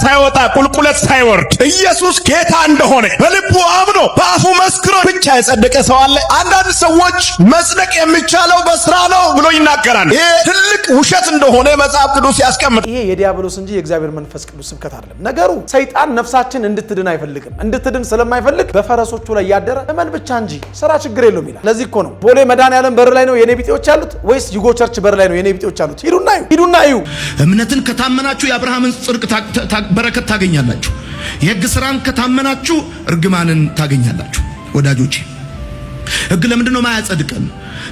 ሳይወጣ ቁልቁለት ሳይወርድ ኢየሱስ ጌታ እንደሆነ በልቡ አምኖ በአፉ መስክሮ ብቻ የጸደቀ ሰው አለ። አንዳንድ ሰዎች መጽደቅ የሚቻለው በስራ ነው ብሎ ይናገራሉ። ይሄ ትልቅ ውሸት እንደሆነ መጽሐፍ ቅዱስ ያስቀምጥ። ይሄ የዲያብሎስ እንጂ የእግዚአብሔር መንፈስ ቅዱስ ስብከት አይደለም። ነገሩ ሰይጣን ነፍሳችን እንድትድን አይፈልግም። እንድትድን ስለማይፈልግ በፈረሶቹ ላይ ያደረ እመን ብቻ እንጂ ስራ ችግር የለውም ይላል። ለዚህ እኮ ነው ቦሌ መድኃኔዓለም በር ላይ ነው የኔ ቢጤዎች ያሉት ወይስ ዩጎ ቸርች በር ላይ ነው የኔ ቢጤዎች ያሉት? ሂዱና እዩ። እምነትን ከታመናችሁ የአብርሃምን ጽድቅ በረከት ታገኛላችሁ። የሕግ ስራን ከታመናችሁ እርግማንን ታገኛላችሁ። ወዳጆቼ ሕግ ለምንድን ነው ማያጸድቀን?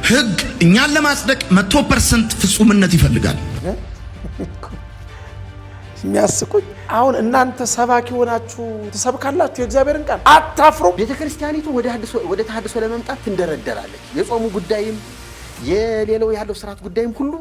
ሕግ እኛን ለማጽደቅ 100% ፍጹምነት ይፈልጋል። የሚያስቁኝ አሁን እናንተ ሰባኪ ሆናችሁ ተሰብካላችሁ የእግዚአብሔርን ቃል አታፍሩም? ቤተክርስቲያኒቱ ወደ ተሐድሶ ለመምጣት ትንደረደራለች። የጾሙ ጉዳይም የሌላው ያለው ስርዓት ጉዳይም ሁሉ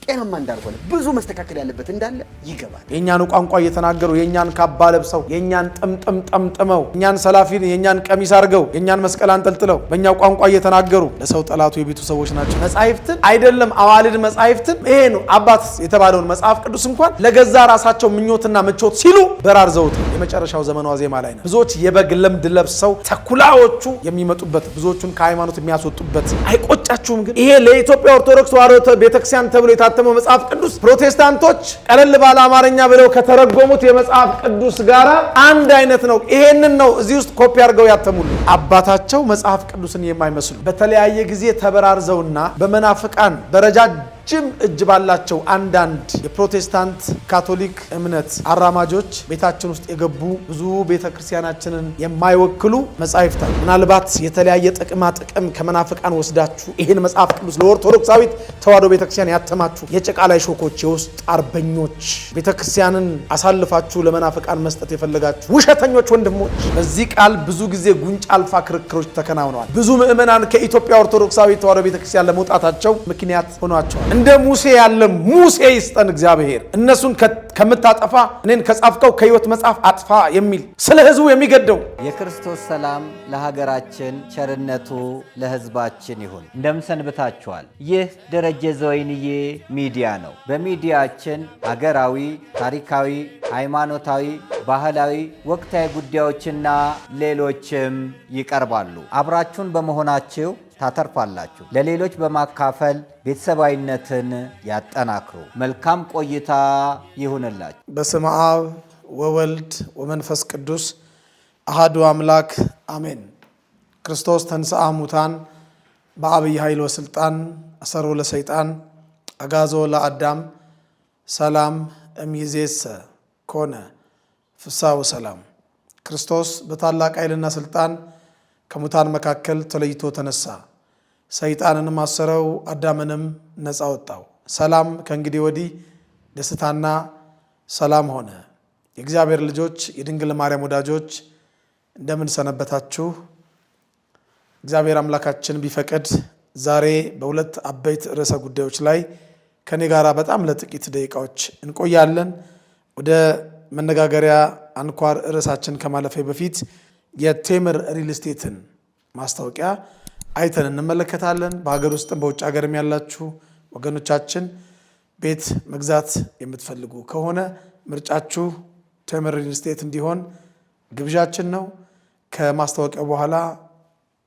ጤናማ እንዳልሆነ ብዙ መስተካከል ያለበት እንዳለ ይገባል። የኛን ቋንቋ እየተናገሩ የኛን ካባ ለብሰው የኛን ጥምጥም ጠምጥመው የኛን ሰላፊን የኛን ቀሚስ አድርገው የኛን መስቀል አንጠልጥለው በእኛው ቋንቋ እየተናገሩ ለሰው ጠላቱ የቤቱ ሰዎች ናቸው። መጻሕፍትን አይደለም አዋልድ መጻሕፍትን ይሄ ነው አባት የተባለውን መጽሐፍ ቅዱስ እንኳን ለገዛ ራሳቸው ምኞትና ምቾት ሲሉ በራርዘውት የመጨረሻው ዘመኗ ዜማ ላይ ነው። ብዙዎች የበግ ለምድ ለብሰው ተኩላዎቹ የሚመጡበት ብዙዎቹን ከሃይማኖት የሚያስወጡበት አይቆጫችሁም? ግን ይሄ ለኢትዮጵያ ኦርቶዶክስ ተዋሕዶ ቤተክርስቲያን ተብሎ የታተመው መጽሐፍ ቅዱስ ፕሮቴስታንቶች ቀለል ባለ አማርኛ ብለው ከተረጎሙት የመጽሐፍ ቅዱስ ጋር አንድ አይነት ነው። ይሄንን ነው እዚህ ውስጥ ኮፒ አድርገው ያተሙልን። አባታቸው መጽሐፍ ቅዱስን የማይመስሉ በተለያየ ጊዜ ተበራርዘውና በመናፍቃን በረጃጅም እጅ ባላቸው አንዳንድ የፕሮቴስታንት ካቶሊክ እምነት አራማጆች ቤታችን ውስጥ የገቡ ብዙ ቤተክርስቲያናችንን የማይወክሉ መጻሕፍት አሉ። ምናልባት የተለያየ ጥቅም ከመናፍቃን ወስዳችሁ ይሄን መጽሐፍ ቅዱስ ለኦርቶዶክሳዊት ተዋሕዶ ቤተክርስቲያን ያተማችሁ የጭቃ ላይ ሾኮች፣ የውስጥ አርበኞች፣ ቤተክርስቲያንን አሳልፋችሁ ለመናፍቃን መስጠት የፈለጋችሁ ውሸተኞች ወንድሞች፣ በዚህ ቃል ብዙ ጊዜ ጉንጭ አልፋ ክርክሮች ተከናውነዋል። ብዙ ምእመናን ከኢትዮጵያ ኦርቶዶክሳዊት ተዋሕዶ ቤተክርስቲያን ለመውጣታቸው ምክንያት ሆኗቸዋል። እንደ ሙሴ ያለ ሙሴ ይስጠን እግዚአብሔር። እነሱን ከምታጠፋ እኔን ከጻፍከው ከሕይወት መጽሐፍ አጥፋ የሚል ስለ ሕዝቡ የሚገደው የክርስቶስ ሰላም ለሀገራችን ቸርነቱ ለሕዝባችን ይሁን። እንደምሰንብታችኋል። ይህ ደረጀ ዘወይንዬ ሚዲያ ነው። በሚዲያችን ሀገራዊ፣ ታሪካዊ፣ ሃይማኖታዊ፣ ባህላዊ፣ ወቅታዊ ጉዳዮችና ሌሎችም ይቀርባሉ። አብራችሁን በመሆናችሁ ታተርፋላችሁ። ለሌሎች በማካፈል ቤተሰባዊነትን ያጠናክሩ። መልካም ቆይታ ይሁንላችሁ። በስመ አብ ወወልድ ወመንፈስ ቅዱስ አሐዱ አምላክ አሜን። ክርስቶስ ተንሥአ እሙታን በዐቢይ ኃይል ወሥልጣን አሰሮ ለሰይጣን አግዓዞ ለአዳም ሰላም እምይእዜሰ ኮነ ፍስሐ ወሰላም። ክርስቶስ በታላቅ ኃይልና ስልጣን ከሙታን መካከል ተለይቶ ተነሳ። ሰይጣንንም አሰረው፣ አዳምንም ነፃ ወጣው። ሰላም ከእንግዲህ ወዲህ ደስታና ሰላም ሆነ። የእግዚአብሔር ልጆች፣ የድንግል ማርያም ወዳጆች እንደምን ሰነበታችሁ? እግዚአብሔር አምላካችን ቢፈቅድ ዛሬ በሁለት አበይት ርዕሰ ጉዳዮች ላይ ከኔ ጋር በጣም ለጥቂት ደቂቃዎች እንቆያለን። ወደ መነጋገሪያ አንኳር ርዕሳችን ከማለፌ በፊት የቴምር ሪል ስቴትን ማስታወቂያ አይተን እንመለከታለን። በሀገር ውስጥም በውጭ ሀገርም ያላችሁ ወገኖቻችን ቤት መግዛት የምትፈልጉ ከሆነ ምርጫችሁ ቴምር ሪል ስቴት እንዲሆን ግብዣችን ነው። ከማስታወቂያው በኋላ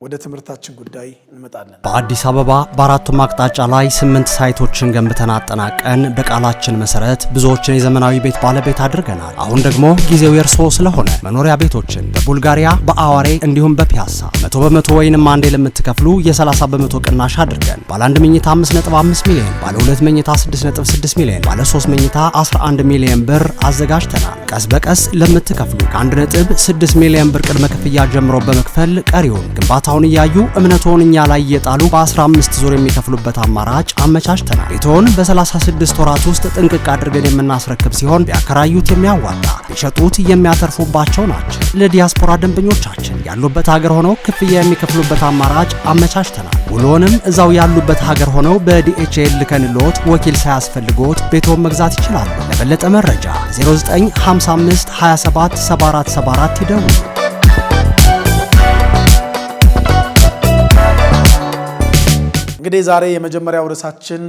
ወደ ትምህርታችን ጉዳይ እንመጣለን። በአዲስ አበባ በአራቱም አቅጣጫ ላይ 8 ሳይቶችን ገንብተን አጠናቀን በቃላችን መሰረት ብዙዎችን የዘመናዊ ቤት ባለቤት አድርገናል። አሁን ደግሞ ጊዜው የርሶ ስለሆነ መኖሪያ ቤቶችን በቡልጋሪያ፣ በአዋሬ እንዲሁም በፒያሳ 100% ወይንም አንዴ ለምትከፍሉ የ30 በመቶ ቅናሽ አድርገን ባለ 1 መኝታ 5.5 ሚሊዮን፣ ባለ 2 መኝታ 6.6 ሚሊዮን፣ ባለ 3 መኝታ 11 ሚሊዮን ብር አዘጋጅተናል። ቀስ በቀስ ለምትከፍሉ ከ1.6 ሚሊዮን ብር ቅድመ ክፍያ ጀምሮ በመክፈል ቀሪውን ግንባታ ታውን ያዩ እምነቶን እኛ ላይ የጣሉ በ15 ዙር የሚከፍሉበት አማራጭ አመቻችተናል። ቤቶን በ36 ወራት ውስጥ ጥንቅቅ አድርገን የምናስረክብ ሲሆን ቢያከራዩት የሚያዋጣ ቢሸጡት የሚያተርፉባቸው ናቸው። ለዲያስፖራ ደንበኞቻችን ያሉበት ሀገር ሆነው ክፍያ የሚከፍሉበት አማራጭ አመቻችተናል። ውሎንም እዛው ያሉበት ሀገር ሆነው በዲኤችኤል ልከንሎት ወኪል ሳያስፈልጎት ቤቶን መግዛት ይችላሉ። ለበለጠ መረጃ 0955 27 7474 ይደውሉ። እንግዲህ ዛሬ የመጀመሪያው ርዕሳችን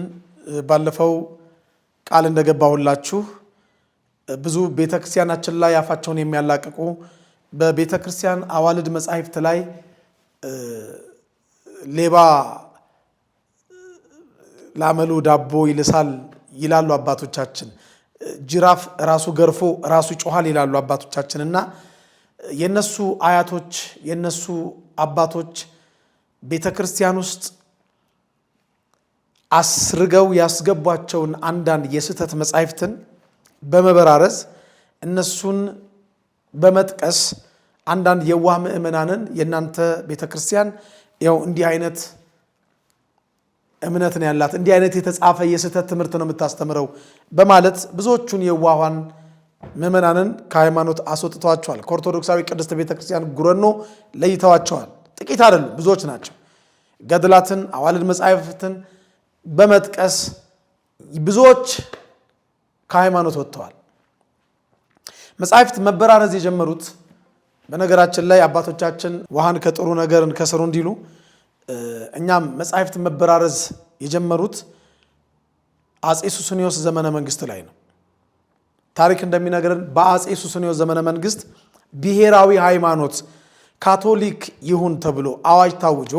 ባለፈው ቃል እንደገባሁላችሁ ብዙ ቤተክርስቲያናችን ላይ አፋቸውን የሚያላቅቁ በቤተክርስቲያን አዋልድ መጻሕፍት ላይ ሌባ ላመሉ ዳቦ ይልሳል ይላሉ አባቶቻችን። ጅራፍ ራሱ ገርፎ ራሱ ይጮሃል ይላሉ አባቶቻችንና የነሱ አያቶች የነሱ አባቶች ቤተክርስቲያን ውስጥ አስርገው ያስገቧቸውን አንዳንድ የስህተት መጻሕፍትን በመበራረዝ እነሱን በመጥቀስ አንዳንድ የዋህ ምእመናንን የናንተ ቤተክርስቲያን ያው እንዲህ አይነት እምነት ነው ያላት እንዲህ አይነት የተጻፈ የስህተት ትምህርት ነው የምታስተምረው በማለት ብዙዎቹን የዋሃን ምእመናንን ከሃይማኖት አስወጥተዋቸዋል። ከኦርቶዶክሳዊ ቅድስት ቤተክርስቲያን ጉረኖ ለይተዋቸዋል። ጥቂት አይደሉም፣ ብዙዎች ናቸው። ገድላትን አዋልድ መጻሕፍትን በመጥቀስ ብዙዎች ከሃይማኖት ወጥተዋል። መጻሕፍት መበራረዝ የጀመሩት በነገራችን ላይ አባቶቻችን ውሃን ከጥሩ ነገርን ከስሩ እንዲሉ እኛም መጻሕፍት መበራረዝ የጀመሩት አጼ ሱስንዮስ ዘመነ መንግስት ላይ ነው። ታሪክ እንደሚነግረን በአጼ ሱስንዮስ ዘመነ መንግስት ብሔራዊ ሃይማኖት ካቶሊክ ይሁን ተብሎ አዋጅ ታውጆ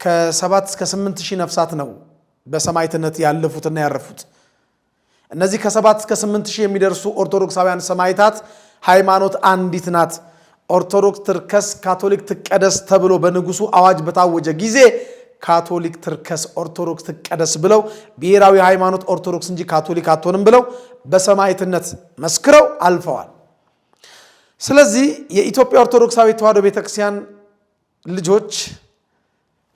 ከ7 እስከ 8 ሺህ ነፍሳት ነው በሰማዕትነት ያለፉትና ያረፉት። እነዚህ ከ7 እስከ 8 ሺህ የሚደርሱ ኦርቶዶክሳውያን ሰማዕታት ሃይማኖት አንዲት ናት፣ ኦርቶዶክስ ትርከስ ካቶሊክ ትቀደስ ተብሎ በንጉሱ አዋጅ በታወጀ ጊዜ ካቶሊክ ትርከስ ኦርቶዶክስ ትቀደስ ብለው ብሔራዊ ሃይማኖት ኦርቶዶክስ እንጂ ካቶሊክ አትሆንም ብለው በሰማዕትነት መስክረው አልፈዋል። ስለዚህ የኢትዮጵያ ኦርቶዶክሳዊ ተዋሕዶ ቤተክርስቲያን ልጆች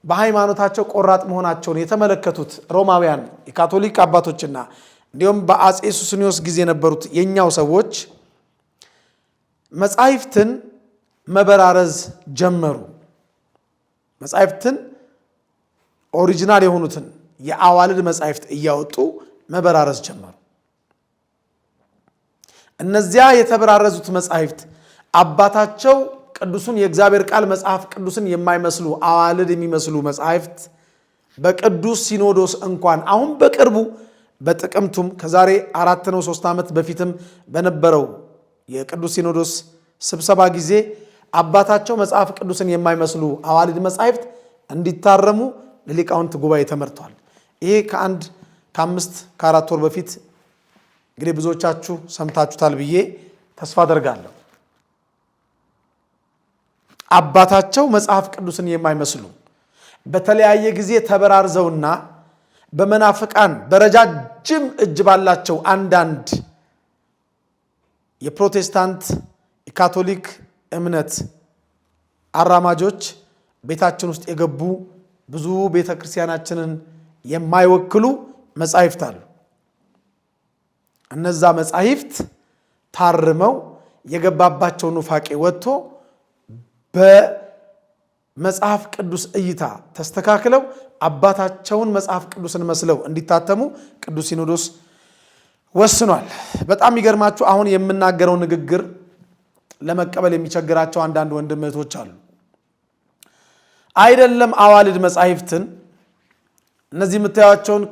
በሃይማኖታቸው ቆራጥ መሆናቸውን የተመለከቱት ሮማውያን የካቶሊክ አባቶችና እንዲሁም በአጼ ሱስንዮስ ጊዜ የነበሩት የኛው ሰዎች መጻሕፍትን መበራረዝ ጀመሩ። መጻሕፍትን ኦሪጂናል የሆኑትን የአዋልድ መጻሕፍት እያወጡ መበራረዝ ጀመሩ። እነዚያ የተበራረዙት መጻሕፍት አባታቸው ቅዱሱን የእግዚአብሔር ቃል መጽሐፍ ቅዱስን የማይመስሉ አዋልድ የሚመስሉ መጻሕፍት በቅዱስ ሲኖዶስ እንኳን አሁን በቅርቡ በጥቅምቱም ከዛሬ 4 ነው 3 ዓመት በፊትም በነበረው የቅዱስ ሲኖዶስ ስብሰባ ጊዜ አባታቸው መጽሐፍ ቅዱስን የማይመስሉ አዋልድ መጻሕፍት እንዲታረሙ ለሊቃውንት ጉባኤ ተመርቷል። ይሄ ከ4 ወር በፊት እንግዲህ ብዙዎቻችሁ ሰምታችሁታል ብዬ ተስፋ አደርጋለሁ። አባታቸው መጽሐፍ ቅዱስን የማይመስሉ በተለያየ ጊዜ ተበራርዘውና በመናፍቃን በረጃጅም እጅ ባላቸው አንዳንድ የፕሮቴስታንት የካቶሊክ እምነት አራማጆች ቤታችን ውስጥ የገቡ ብዙ ቤተክርስቲያናችንን የማይወክሉ መጻሕፍት አሉ። እነዛ መጻሕፍት ታርመው የገባባቸው ኑፋቄ ወጥቶ በመጽሐፍ ቅዱስ እይታ ተስተካክለው አባታቸውን መጽሐፍ ቅዱስን መስለው እንዲታተሙ ቅዱስ ሲኖዶስ ወስኗል። በጣም የሚገርማችሁ አሁን የምናገረው ንግግር ለመቀበል የሚቸግራቸው አንዳንድ ወንድም እህቶች አሉ። አይደለም አዋልድ መጻሕፍትን እነዚህ የምታዩቸውን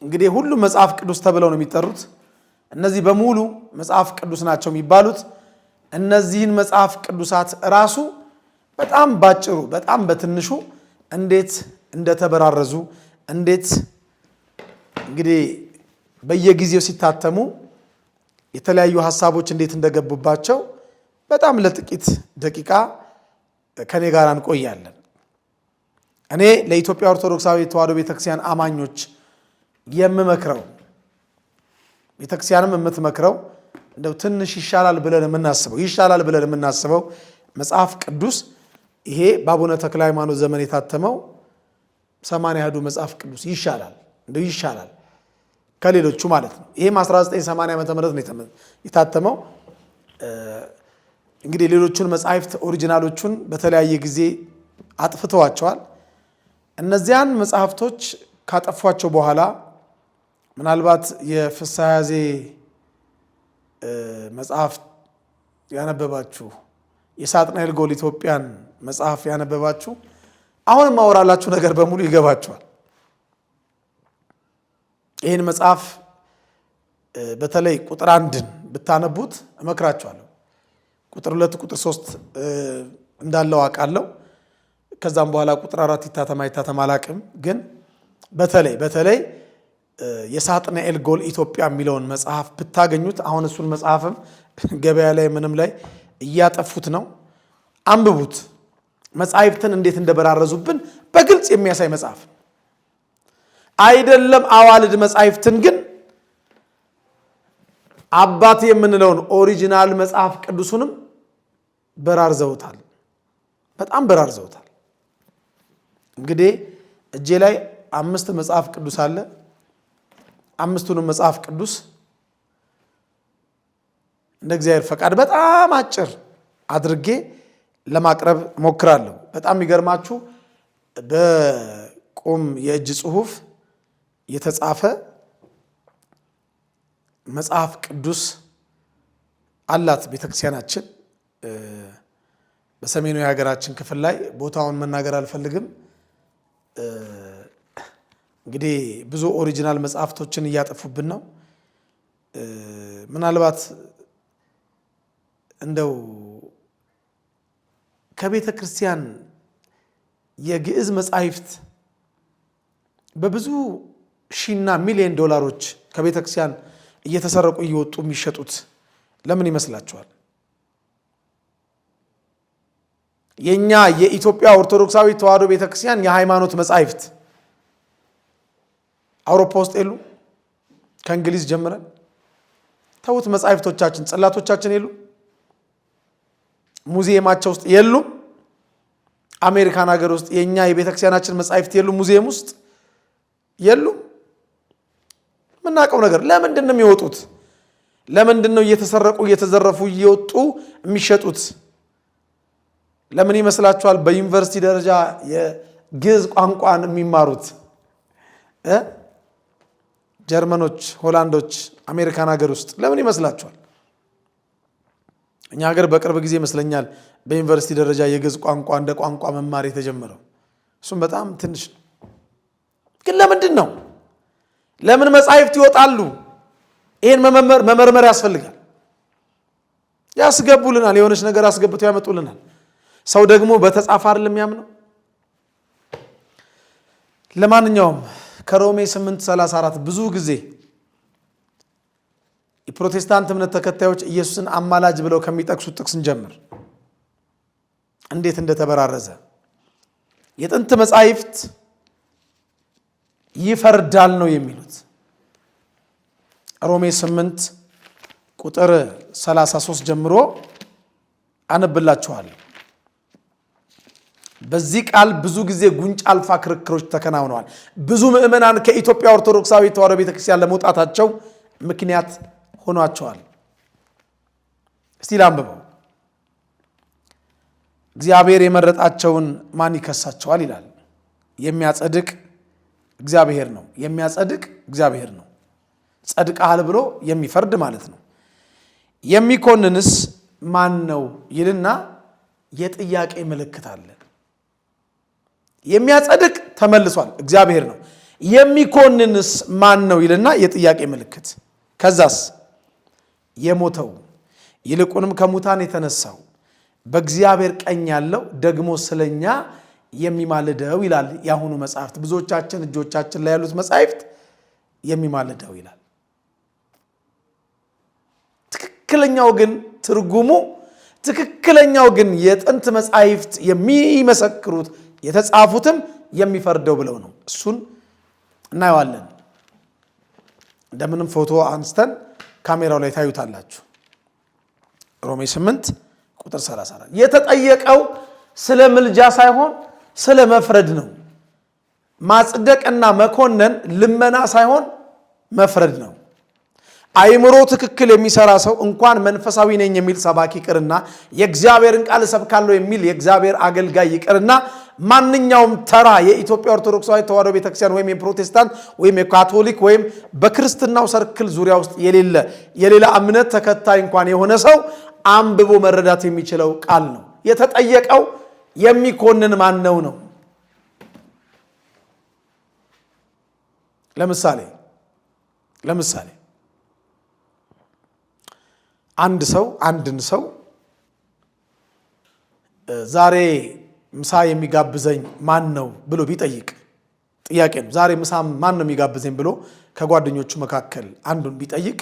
እንግዲህ ሁሉም መጽሐፍ ቅዱስ ተብለው ነው የሚጠሩት። እነዚህ በሙሉ መጽሐፍ ቅዱስ ናቸው የሚባሉት። እነዚህን መጽሐፍ ቅዱሳት ራሱ በጣም ባጭሩ በጣም በትንሹ እንዴት እንደተበራረዙ እንዴት እንግዲህ በየጊዜው ሲታተሙ የተለያዩ ሐሳቦች እንዴት እንደገቡባቸው በጣም ለጥቂት ደቂቃ ከኔ ጋር እንቆያለን። እኔ ለኢትዮጵያ ኦርቶዶክሳዊ ተዋሕዶ ቤተክርስቲያን አማኞች የምመክረው ቤተክርስቲያንም የምትመክረው እንደው ትንሽ ይሻላል ብለን የምናስበው መጽሐፍ ቅዱስ ይሄ በአቡነ ተክለ ሃይማኖት ዘመን የታተመው 80 አሐዱ መጽሐፍ ቅዱስ ይሻላል ከሌሎቹ ማለት ነው። ይሄም 1980 ዓመተ ምህረት ነው የታተመው። እንግዲህ ሌሎቹን መጻሕፍት ኦሪጂናሎቹን በተለያየ ጊዜ አጥፍተዋቸዋል። እነዚያን መጽሐፍቶች ካጠፏቸው በኋላ ምናልባት የፍስሐ ያዜ መጽሐፍ ያነበባችሁ የሳጥናኤል ጎል ኢትዮጵያን መጽሐፍ ያነበባችሁ አሁን ማወራላችሁ ነገር በሙሉ ይገባችኋል። ይህን መጽሐፍ በተለይ ቁጥር 1 ብታነቡት እመክራችኋለሁ። ቁጥር 2 ቁጥር 3 እንዳለው አውቃለሁ። ከዛም በኋላ ቁጥር 4 ይታተም አላቅም። ግን በተለይ የሳጥናኤል ጎል ኢትዮጵያ የሚለውን መጽሐፍ ብታገኙት፣ አሁን እሱን መጽሐፍም ገበያ ላይ ምንም ላይ እያጠፉት ነው። አንብቡት። መጻሕፍትን እንዴት እንደበራረዙብን በግልጽ የሚያሳይ መጽሐፍ አይደለም። አዋልድ መጻሕፍትን ግን አባቴ የምንለውን ኦሪጂናል መጽሐፍ ቅዱሱንም በራርዘውታል። በጣም በራርዘውታል። እንግዲህ እጄ ላይ 5 መጽሐፍ ቅዱስ አለ። 5ቱንም መጽሐፍ ቅዱስ እንደ እግዚአብሔር ፈቃድ በጣም አጭር አድርጌ ለማቅረብ ሞክራለሁ። በጣም የሚገርማችሁ በቁም የእጅ ጽሑፍ የተጻፈ መጽሐፍ ቅዱስ አላት ቤተክርስቲያናችን። በሰሜኑ የሀገራችን ክፍል ላይ ቦታውን መናገር አልፈልግም። እንግዲህ ብዙ ኦሪጂናል መጽሐፍቶችን እያጠፉብን ነው። ምናልባት እንደው ከቤተ ክርስቲያን የግዕዝ መጻሕፍት በብዙ ሺና ሚሊዮን ዶላሮች ከቤተ ክርስቲያን እየተሰረቁ እየወጡ የሚሸጡት ለምን ይመስላችኋል? የኛ የኢትዮጵያ ኦርቶዶክሳዊ ተዋሕዶ ቤተ ክርስቲያን የሃይማኖት መጻሕፍት አውሮፓ ውስጥ የሉ? ከእንግሊዝ ጀምረን ተውት። መጻሕፍቶቻችን ጽላቶቻችን የሉ? ሙዚየማቸው ውስጥ የሉም? አሜሪካን ሀገር ውስጥ የኛ የቤተ ክርስቲያናችን መጻሕፍት የሉ? ሙዚየም ውስጥ የሉም? ምናቀው ነገር ለምንድን ነው የሚወጡት? ለምንድን ነው እየተሰረቁ እየተዘረፉ እየወጡ የሚሸጡት? ለምን ይመስላችኋል? በዩኒቨርሲቲ ደረጃ የግዕዝ ቋንቋን የሚማሩት ጀርመኖች፣ ሆላንዶች፣ አሜሪካን ሀገር ውስጥ ለምን ይመስላችኋል? እኛ ሀገር በቅርብ ጊዜ ይመስለኛል በዩኒቨርሲቲ ደረጃ የግዕዝ ቋንቋ እንደ ቋንቋ መማር የተጀመረው። እሱም በጣም ትንሽ ነው። ግን ለምንድን ነው? ለምን መጻሕፍት ይወጣሉ? ይህን መመርመር ያስፈልጋል። ያስገቡልናል፣ የሆነች ነገር አስገብተው ያመጡልናል። ሰው ደግሞ በተጻፈ አይደለም የሚያምነው። ለማንኛውም ከሮሜ 8:34 ብዙ ጊዜ የፕሮቴስታንት እምነት ተከታዮች ኢየሱስን አማላጅ ብለው ከሚጠቅሱት ጥቅስ እንጀምር። እንዴት እንደተበራረዘ የጥንት መጻሕፍት ይፈርዳል ነው የሚሉት። ሮሜ 8 ቁጥር 33 ጀምሮ አነብላችኋለሁ። በዚህ ቃል ብዙ ጊዜ ጉንጭ አልፋ ክርክሮች ተከናውነዋል። ብዙ ምዕመናን ከኢትዮጵያ ኦርቶዶክሳዊ ተዋሕዶ ቤተክርስቲያን ለመውጣታቸው ምክንያት ሆኗቸዋል። እስቲ ላንብበው። እግዚአብሔር የመረጣቸውን ማን ይከሳቸዋል ይላል። የሚያጸድቅ እግዚአብሔር ነው። የሚያጸድቅ እግዚአብሔር ነው። ጸድቀሃል ብሎ የሚፈርድ ማለት ነው። የሚኮንንስ ማን ነው ይልና የጥያቄ ምልክት አለ። የሚያጸድቅ ተመልሷል፣ እግዚአብሔር ነው። የሚኮንንስ ማን ነው ይልና የጥያቄ ምልክት። ከዛስ የሞተው ይልቁንም ከሙታን የተነሳው በእግዚአብሔር ቀኝ ያለው ደግሞ ስለኛ የሚማልደው ይላል የአሁኑ መጽሐፍት። ብዙዎቻችን እጆቻችን ላይ ያሉት መጽሐፍት የሚማልደው ይላል። ትክክለኛው ግን ትርጉሙ ትክክለኛው ግን የጥንት መጽሐፍት የሚመሰክሩት የተጻፉትም የሚፈርደው ብለው ነው። እሱን እናየዋለን። እንደምንም ፎቶ አንስተን ካሜራው ላይ ታዩታላችሁ። ሮሜ 8 ቁጥር 34 የተጠየቀው ስለ ምልጃ ሳይሆን ስለ መፍረድ ነው። ማጽደቅና መኮነን ልመና ሳይሆን መፍረድ ነው። አይምሮ ትክክል የሚሰራ ሰው እንኳን መንፈሳዊ ነኝ የሚል ሰባኪ ይቅርና የእግዚአብሔርን ቃል እሰብካለሁ የሚል የእግዚአብሔር አገልጋይ ይቅርና ማንኛውም ተራ የኢትዮጵያ ኦርቶዶክሳዊ ተዋሕዶ ቤተክርስቲያን ወይም የፕሮቴስታንት ወይም የካቶሊክ ወይም በክርስትናው ሰርክል ዙሪያ ውስጥ የሌላ እምነት ተከታይ እንኳን የሆነ ሰው አንብቦ መረዳት የሚችለው ቃል ነው። የተጠየቀው የሚኮንን ማን ነው ነው። ለምሳሌ አንድን ሰው ዛሬ ምሳ የሚጋብዘኝ ማን ነው ብሎ ቢጠይቅ ጥያቄ ነው። ዛሬ ምሳ ማን ነው የሚጋብዘኝ ብሎ ከጓደኞቹ መካከል አንዱን ቢጠይቅ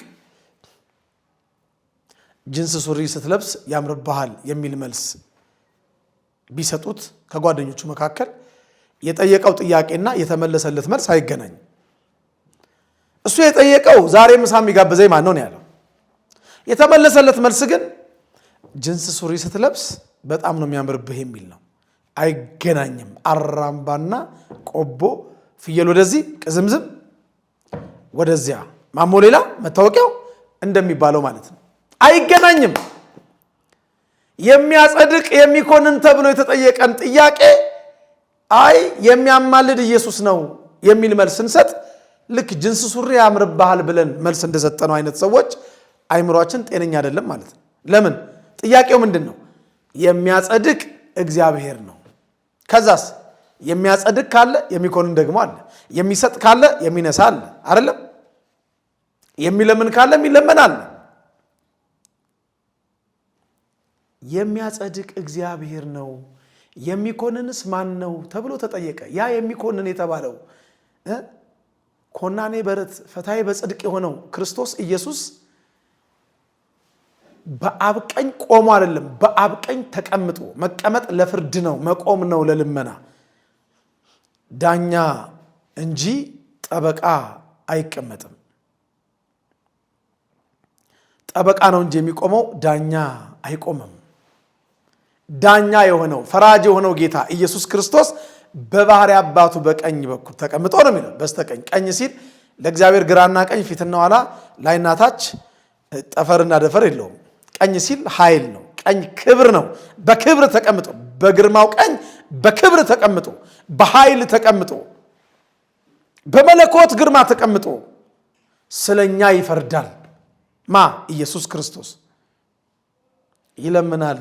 ጅንስ ሱሪ ስትለብስ ያምርብሃል የሚል መልስ ቢሰጡት ከጓደኞቹ መካከል የጠየቀው ጥያቄና የተመለሰለት መልስ አይገናኝም። እሱ የጠየቀው ዛሬ ምሳ የሚጋብዘኝ ማን ነው ያለው። የተመለሰለት መልስ ግን ጅንስ ሱሪ ስትለብስ በጣም ነው የሚያምርብህ የሚል ነው። አይገናኝም። አራምባና ቆቦ ፍየል ወደዚህ ቅዝምዝም ወደዚያ ማሞ ሌላ መታወቂያው እንደሚባለው ማለት ነው። አይገናኝም። የሚያጸድቅ የሚኮንን ተብሎ የተጠየቀን ጥያቄ አይ የሚያማልድ ኢየሱስ ነው የሚል መልስ እንሰጥ ልክ ጅንስ ሱሪ ያምርብሃል ብለን መልስ እንደሰጠነው አይነት ሰዎች አይምሯችን ጤነኛ አይደለም ማለት ነው። ለምን? ጥያቄው ምንድነው? የሚያጸድቅ እግዚአብሔር ነው። ከዛስ የሚያጸድቅ ካለ የሚኮንን ደግሞ አለ። የሚሰጥ ካለ የሚነሳ አለ አይደለም? የሚለምን ካለ የሚለመን አለ። የሚያጸድቅ እግዚአብሔር ነው፣ የሚኮንንስ ማን ነው ተብሎ ተጠየቀ። ያ የሚኮንን የተባለው ኮናኔ በረት ፈታዬ በጽድቅ የሆነው ክርስቶስ ኢየሱስ በአብ ቀኝ ቆሞ አይደለም፣ በአብ ቀኝ ተቀምጦ። መቀመጥ ለፍርድ ነው፣ መቆም ነው ለልመና። ዳኛ እንጂ ጠበቃ አይቀመጥም። ጠበቃ ነው እንጂ የሚቆመው ዳኛ አይቆምም። ዳኛ የሆነው ፈራጅ የሆነው ጌታ ኢየሱስ ክርስቶስ በባህሪ አባቱ በቀኝ በኩል ተቀምጦ ነው የሚለው። በስተቀኝ ቀኝ ሲል ለእግዚአብሔር ግራና ቀኝ ፊትና ኋላ ላይና ታች ጠፈርና ደፈር የለውም። ቀኝ ሲል ኃይል ነው። ቀኝ ክብር ነው። በክብር ተቀምጦ በግርማው ቀኝ በክብር ተቀምጦ በኃይል ተቀምጦ በመለኮት ግርማ ተቀምጦ ስለኛ ይፈርዳል። ማ ኢየሱስ ክርስቶስ። ይለምናል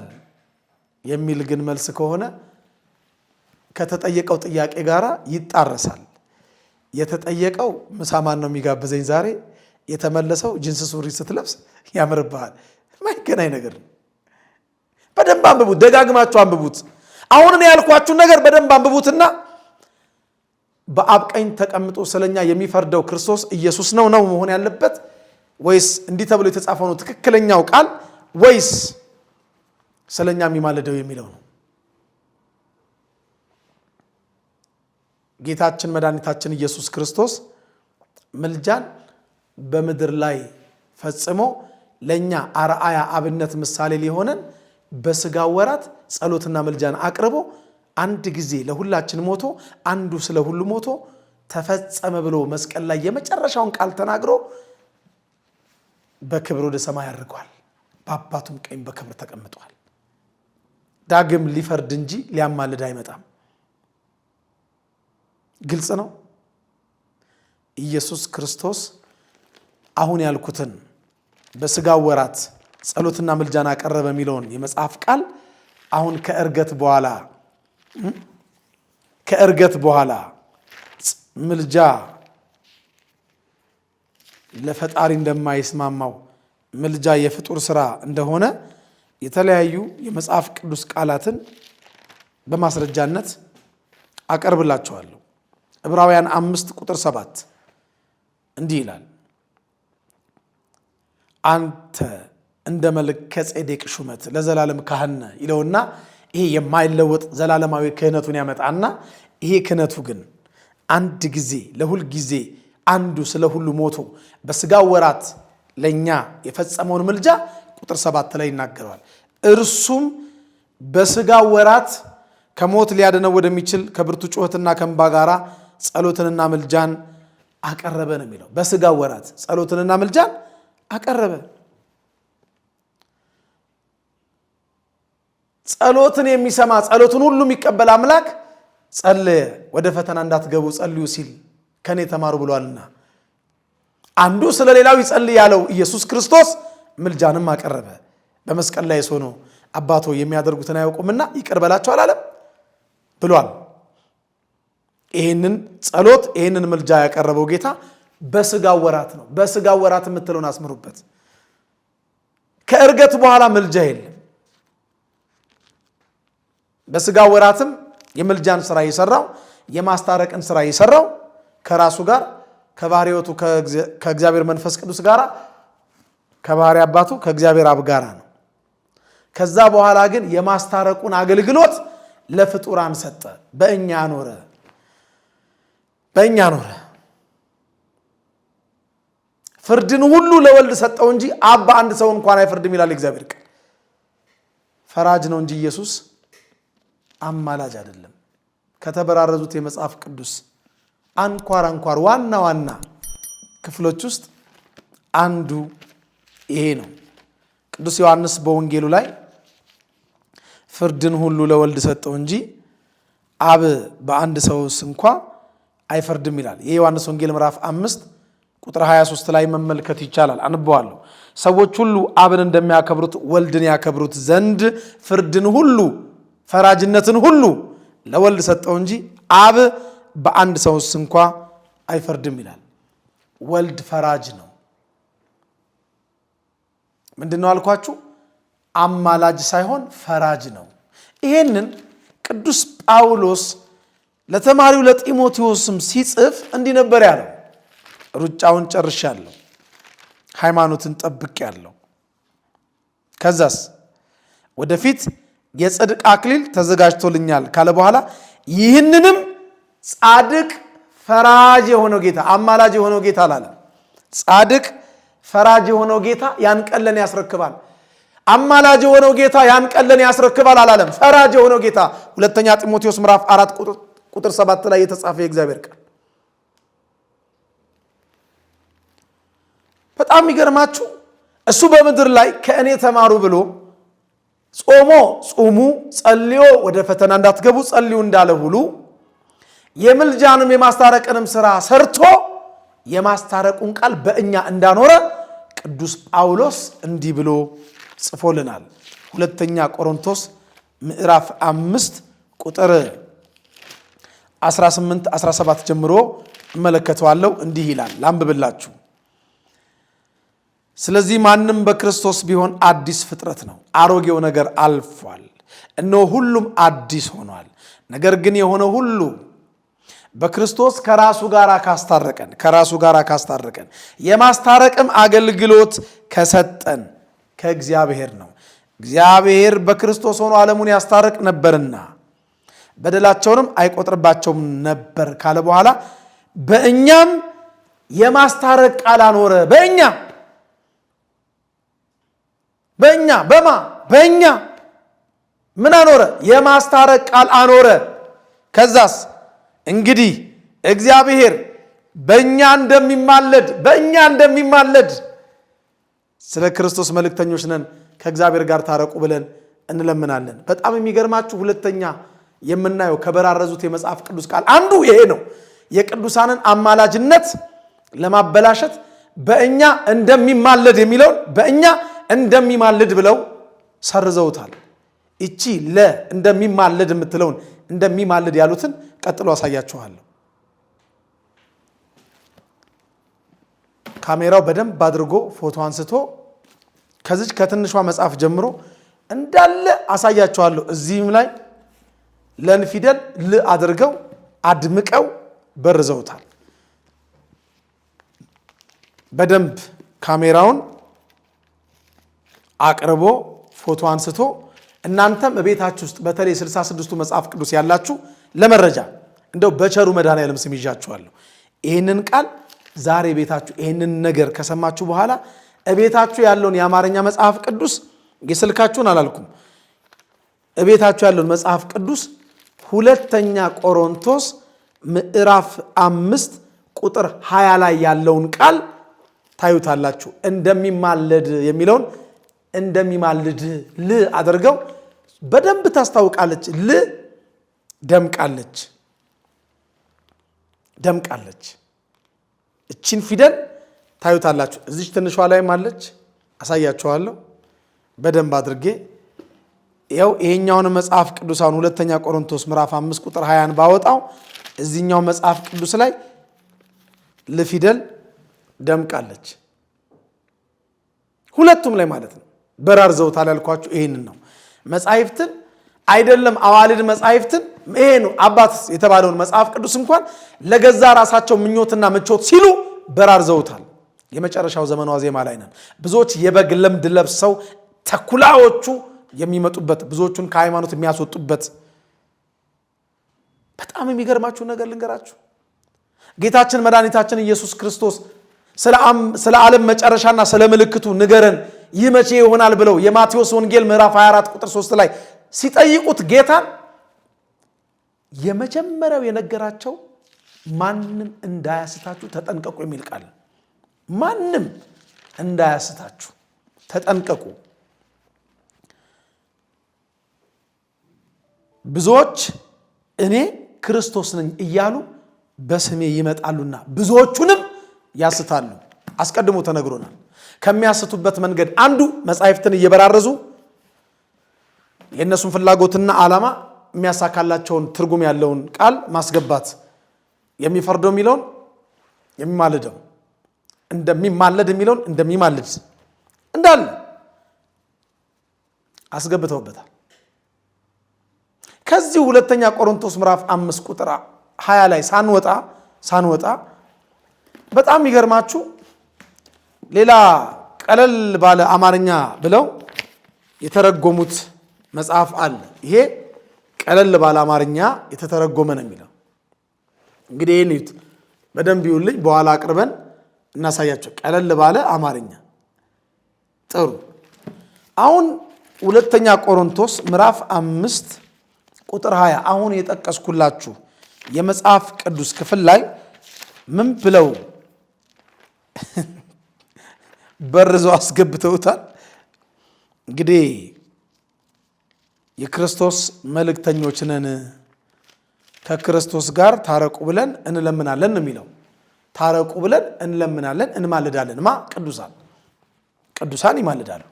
የሚል ግን መልስ ከሆነ ከተጠየቀው ጥያቄ ጋር ይጣረሳል። የተጠየቀው ምሳ ማን ነው የሚጋብዘኝ ዛሬ፣ የተመለሰው ጅንስ ሱሪ ስትለብስ ያምርብሃል። ማይገናኝ ነገር ነው። በደንብ አንብቡት፣ ደጋግማችሁ አንብቡት። አሁን እኔ ያልኳችሁን ነገር በደንብ አንብቡትና በአብ ቀኝ ተቀምጦ ስለኛ የሚፈርደው ክርስቶስ ኢየሱስ ነው መሆን ያለበት ወይስ እንዲህ ተብሎ የተጻፈው ነው ትክክለኛው ቃል ወይስ ስለኛ የሚማልደው የሚለው ነው? ጌታችን መድኃኒታችን ኢየሱስ ክርስቶስ ምልጃን በምድር ላይ ፈጽሞ ለኛ አርአያ አብነት ምሳሌ ሊሆነን በስጋ ወራት ጸሎትና ምልጃን አቅርቦ አንድ ጊዜ ለሁላችን ሞቶ አንዱ ስለ ሁሉ ሞቶ ተፈጸመ ብሎ መስቀል ላይ የመጨረሻውን ቃል ተናግሮ በክብር ወደ ሰማይ አድርጓል። በአባቱም ቀኝ በክብር ተቀምጧል። ዳግም ሊፈርድ እንጂ ሊያማልድ አይመጣም። ግልጽ ነው። ኢየሱስ ክርስቶስ አሁን ያልኩትን በስጋ ወራት ጸሎትና ምልጃን አቀረበ የሚለውን የመጽሐፍ ቃል አሁን ከእርገት በኋላ ምልጃ ለፈጣሪ እንደማይስማማው ምልጃ የፍጡር ስራ እንደሆነ የተለያዩ የመጽሐፍ ቅዱስ ቃላትን በማስረጃነት አቀርብላችኋለሁ። ዕብራውያን 5:7 እንዲህ ይላል፣ አንተ እንደ መልከ ጼዴቅ ሹመት ለዘላለም ካህን ይለውና ይሄ የማይለወጥ ዘላለማዊ ክህነቱን ያመጣና ይሄ ክህነቱ ግን አንድ ጊዜ ለሁል ጊዜ አንዱ ስለ ሁሉ ሞቶ በስጋ ወራት ለኛ የፈጸመውን ምልጃ ቁጥር 7 ላይ ይናገራል። እርሱም በስጋ ወራት ከሞት ሊያድነው ወደሚችል ከብርቱ ጩኸትና ከእንባ ጋራ ጸሎትንና ምልጃን አቀረበ ነው የሚለው። በስጋ ወራት ጸሎትንና ምልጃን አቀረበ። ጸሎትን የሚሰማ ጸሎትን ሁሉ የሚቀበል አምላክ ጸለየ፣ ወደ ፈተና እንዳትገቡ ጸልዩ ሲል ከኔ ተማሩ ብሏልና አንዱ ስለሌላው ይጸልይ ያለው ኢየሱስ ክርስቶስ ምልጃንም አቀረበ። በመስቀል ላይ ሆኖ አባቶ የሚያደርጉትን አያውቁምና ይቅር በላቸው አላለም ብሏል። ይህንን ጸሎት ይህንን ምልጃ ያቀረበው ጌታ በስጋ ወራት ነው። በስጋ ወራት የምትለውን አስምሩበት። ከእርገት በኋላ ምልጃ የለም። በስጋ ወራትም የምልጃን ስራ የሰራው የማስታረቅን ስራ የሰራው ከራሱ ጋር ከባህሪዎቱ ከእግዚአብሔር መንፈስ ቅዱስ ጋር ከባህሪ አባቱ ከእግዚአብሔር አብ ጋር ነው። ከዛ በኋላ ግን የማስታረቁን አገልግሎት ለፍጡራን ሰጠ። በእኛ ኖረ። ፍርድን ሁሉ ለወልድ ሰጠው እንጂ አብ በአንድ ሰው እንኳን አይፈርድም ይላል እግዚአብሔር ቃል። ፈራጅ ነው እንጂ ኢየሱስ አማላጅ አይደለም። ከተበራረዙት የመጽሐፍ ቅዱስ አንኳር ዋና ክፍሎች ውስጥ አንዱ ይሄ ነው። ቅዱስ ዮሐንስ በወንጌሉ ላይ ፍርድን ሁሉ ለወልድ ሰጠው እንጂ አብ በአንድ ሰውስ እንኳ አይፈርድም ይላል። የዮሐንስ ወንጌል ምዕራፍ 5 ቁጥር 23 ላይ መመልከት ይቻላል። አንበዋለሁ። ሰዎች ሁሉ አብን እንደሚያከብሩት ወልድን ያከብሩት ዘንድ ፍርድን ሁሉ ፈራጅነትን ሁሉ ለወልድ ሰጠው እንጂ አብ በአንድ ሰውስ እንኳ አይፈርድም ይላል። ወልድ ፈራጅ ነው። ምንድነው አልኳችሁ? አማላጅ ሳይሆን ፈራጅ ነው። ይሄንን ቅዱስ ጳውሎስ ለተማሪው ለጢሞቴዎስም ሲጽፍ እንዲህ ነበር ያለው፣ ሩጫውን ጨርሻለሁ፣ ሃይማኖትን ጠብቄያለሁ፣ ከዛስ ወደፊት የጽድቅ አክሊል ተዘጋጅቶልኛል ካለ በኋላ ይህንንም ጻድቅ ፈራጅ የሆነው ጌታ አማላጅ የሆነው ጌታ አላለም። ጻድቅ ፈራጅ የሆነው ጌታ ያን ቀን ያስረክባል። አማላጅ የሆነው ጌታ ያን ቀን ያስረክባል አላለም። ፈራጅ የሆነው ጌታ ሁለተኛ ጢሞቴዎስ ምዕራፍ 4 ቁጥር 7 ላይ የተጻፈ የእግዚአብሔር ቃል። በጣም የሚገርማችሁ እሱ በምድር ላይ ከእኔ ተማሩ ብሎ ጾሞ ጹሙ፣ ጸልዮ ወደ ፈተና እንዳትገቡ ጸልዩ እንዳለ ሁሉ የምልጃንም የማስታረቅንም ስራ ሰርቶ የማስታረቁን ቃል በእኛ እንዳኖረ ቅዱስ ጳውሎስ እንዲህ ብሎ ጽፎልናል። ሁለተኛ ቆሮንቶስ ምዕራፍ 5 ቁጥር 18-17 ጀምሮ እመለከተዋለሁ። እንዲህ ይላል፣ ላንብብላችሁ። ስለዚህ ማንም በክርስቶስ ቢሆን አዲስ ፍጥረት ነው፣ አሮጌው ነገር አልፏል፣ እነሆ ሁሉም አዲስ ሆኗል። ነገር ግን የሆነ ሁሉ በክርስቶስ ከራሱ ጋር ካስታረቀን የማስታረቅም አገልግሎት ከሰጠን ከእግዚአብሔር ነው። እግዚአብሔር በክርስቶስ ሆኖ ዓለሙን ያስታርቅ ነበርና በደላቸውንም አይቆጥርባቸውም ነበር ካለ በኋላ በእኛም የማስታረቅ ቃል አኖረ። በእኛ ምን አኖረ? የማስታረቅ ቃል አኖረ። ከዛስ እንግዲህ እግዚአብሔር በእኛ እንደሚማለድ ስለ ክርስቶስ መልእክተኞች ነን፣ ከእግዚአብሔር ጋር ታረቁ ብለን እንለምናለን። በጣም የሚገርማችሁ ሁለተኛ የምናየው ከበራረዙት የመጽሐፍ ቅዱስ ቃል አንዱ ይሄ ነው። የቅዱሳንን አማላጅነት ለማበላሸት በእኛ እንደሚማለድ የሚለውን በእኛ እንደሚማልድ ብለው ሰርዘውታል። እቺ እንደሚማልድ የምትለውን እንደሚማልድ ያሉትን ቀጥሎ አሳያችኋለሁ። ካሜራው በደንብ አድርጎ ፎቶ አንስቶ ከዚች ከትንሿ መጽሐፍ ጀምሮ እንዳለ አሳያችኋለሁ። እዚህም ላይ ለን ፊደል ል አድርገው አድምቀው በርዘውታል። በደንብ ካሜራውን አቅርቦ ፎቶ አንስቶ እናንተም በቤታችሁ ውስጥ በተለይ 66ቱ መጽሐፍ ቅዱስ ያላችሁ ለመረጃ እንደው በቸሩ መድኃኔዓለም ስም ይዣችኋለሁ። ይህንን ቃል ዛሬ ቤታችሁ ይህንን ነገር ከሰማችሁ በኋላ እቤታችሁ ያለውን የአማርኛ መጽሐፍ ቅዱስ የስልካችሁን አላልኩም፣ እቤታችሁ ያለውን መጽሐፍ ቅዱስ ሁለተኛ ቆሮንቶስ ምዕራፍ 5 ቁጥር 20 ላይ ያለውን ቃል ታዩታላችሁ። እንደሚማለድ የሚለውን እንደሚማልድ ል አድርገው በደንብ ታስታውቃለች። ል ደምቃለች። እቺን ፊደል ታዩታላችሁ። እዚች ትንሿ ላይም አለች፣ አሳያችኋለሁ በደንብ አድርጌ። ያው ይሄኛውን መጽሐፍ ቅዱሳውን ሁለተኛ ቆሮንቶስ ምዕራፍ 5 ቁጥር 20 ባወጣው እዚህኛው መጽሐፍ ቅዱስ ላይ ል ፊደል ደምቃለች፣ ሁለቱም ላይ ማለት ነው። በራርዘውታል ያልኳችሁ ይሄንን ነው። መጻሕፍትን አይደለም አዋልድ መጻሕፍትን ይሄ ነው አባት የተባለውን መጽሐፍ ቅዱስ እንኳን ለገዛ ራሳቸው ምኞትና ምቾት ሲሉ በራርዘውታል። የመጨረሻው ዘመን ዋዜማ ላይ ነን። ብዙዎች የበግ ለምድ ለብሰው ተኩላዎቹ የሚመጡበት ብዙዎቹን ከሃይማኖት የሚያስወጡበት በጣም የሚገርማችሁ ነገር ልንገራችሁ። ጌታችን መድኃኒታችን ኢየሱስ ክርስቶስ ስለ ዓለም መጨረሻና ስለ ምልክቱ ንገረን ይህ መቼ ይሆናል ብለው የማቴዎስ ወንጌል ምዕራፍ 24 ቁጥር 3 ላይ ሲጠይቁት ጌታን የመጀመሪያው የነገራቸው ማንም እንዳያስታችሁ ተጠንቀቁ የሚል ቃል። ማንም እንዳያስታችሁ ተጠንቀቁ። ብዙዎች እኔ ክርስቶስ ነኝ እያሉ በስሜ ይመጣሉና ብዙዎቹንም ያስታሉ። አስቀድሞ ተነግሮናል። ከሚያስቱበት መንገድ አንዱ መጻሕፍትን እየበራረዙ የእነሱን ፍላጎትና ዓላማ የሚያሳካላቸውን ትርጉም ያለውን ቃል ማስገባት፣ የሚፈርደው የሚለውን የሚማልደው፣ እንደሚማለድ የሚለውን እንደሚማልድ እንዳለ አስገብተውበታል። ከዚህ ሁለተኛ ቆሮንቶስ ምዕራፍ 5 ቁጥር 20 ላይ ሳንወጣ በጣም የሚገርማችሁ ሌላ ቀለል ባለ አማርኛ ብለው የተረጎሙት መጽሐፍ አለ። ይሄ ቀለል ባለ አማርኛ የተተረጎመ ነው የሚለው። እንግዲህ ይህን ይዩት በደንብ ይውልኝ፣ በኋላ አቅርበን እናሳያቸው። ቀለል ባለ አማርኛ ጥሩ። አሁን ሁለተኛ ቆሮንቶስ ምዕራፍ 5 ቁጥር 20 አሁን የጠቀስኩላችሁ የመጽሐፍ ቅዱስ ክፍል ላይ ምን ብለው በርዘው አስገብተውታል? እንግዲህ የክርስቶስ መልእክተኞች ነን፣ ከክርስቶስ ጋር ታረቁ ብለን እንለምናለን ነው የሚለው። ታረቁ ብለን እንለምናለን እንማልዳለን። ቅዱሳን ይማልዳሉ።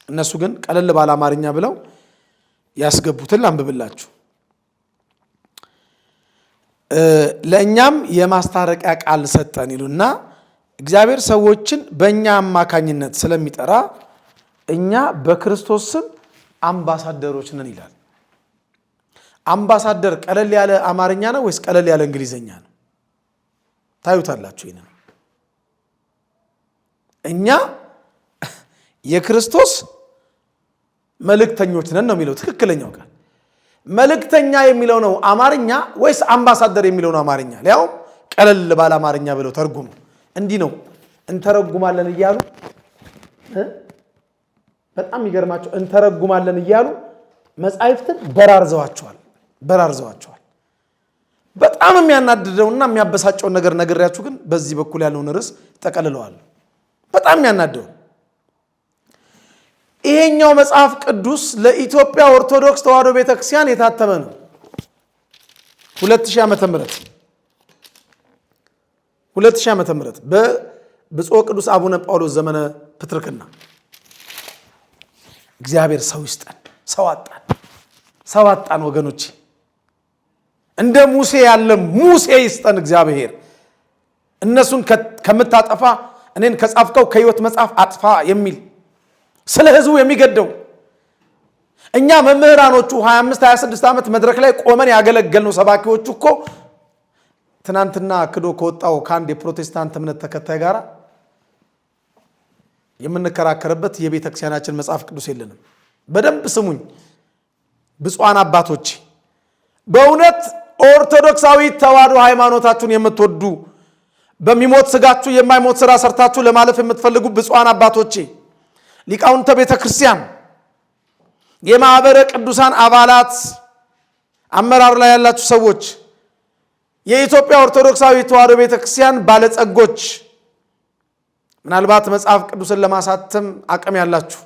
እነሱ ግን ቀለል ባለ አማርኛ ብለው ያስገቡትን አንብብላችሁ። ለእኛም የማስታረቂያ ቃል ሰጠን ይሉና እግዚአብሔር ሰዎችን በእኛ አማካኝነት ስለሚጠራ እኛ በክርስቶስ ስም አምባሳደሮች ነን ይላል። አምባሳደር ቀለል ያለ አማርኛ ነው ወይስ ቀለል ያለ እንግሊዘኛ ነው? ታዩታላችሁ። ይሄን እኛ የክርስቶስ መልእክተኞች ነን ነው የሚለው ትክክለኛው ቃል። መልእክተኛ የሚለው ነው አማርኛ ወይስ አምባሳደር የሚለው ነው አማርኛ? ያው ቀለል ባለ አማርኛ ብለው ተርጉሙ። እንዲህ ነው እንተረጉማለን እያሉ በጣም ይገርማቸው እንተረጉማለን እያሉ መጻሕፍትን በራርዘዋቸዋል። በጣም የሚያናድደውና የሚያበሳጨውን ነገር ነግሬያችሁ ግን በዚህ በኩል ያለውን ርዕስ ጠቀልለዋል። በጣም የሚያናድደው ይሄኛው መጽሐፍ ቅዱስ ለኢትዮጵያ ኦርቶዶክስ ተዋሕዶ ቤተክርስቲያን የታተመ ነው። 2000 ዓመተ ምህረት በብፁዕ ቅዱስ አቡነ ጳውሎስ ዘመነ ፕትርክና። እግዚአብሔር ሰው ይስጠን። ሰው አጣን ወገኖች። እንደ ሙሴ ያለ ሙሴ ይስጠን እግዚአብሔር። እነሱን ከምታጠፋ እኔን ከጻፍከው ከሕይወት መጽሐፍ አጥፋ የሚል ስለ ሕዝቡ የሚገደው። እኛ መምህራኖቹ 25-26 ዓመት መድረክ ላይ ቆመን ያገለገልነው ሰባኪዎቹ እኮ ትናንትና ክዶ ከወጣው ከአንድ የፕሮቴስታንት እምነት ተከታይ ጋር የምንከራከርበት የቤተክርስቲያናችን መጽሐፍ ቅዱስ የለንም። በደንብ ስሙኝ ብፁዓን አባቶች፣ በእውነት ኦርቶዶክሳዊ ተዋሕዶ ሃይማኖታችሁን የምትወዱ በሚሞት ስጋችሁ የማይሞት ስራ ሰርታችሁ ለማለፍ የምትፈልጉ ብፁዓን አባቶቼ፣ ሊቃውንተ ቤተ ክርስቲያን፣ የማኅበረ ቅዱሳን አባላት፣ አመራር ላይ ያላችሁ ሰዎች፣ የኢትዮጵያ ኦርቶዶክሳዊ ተዋሕዶ ቤተ ክርስቲያን ባለጸጎች፣ ምናልባት መጽሐፍ ቅዱስን ለማሳተም አቅም ያላችሁ፣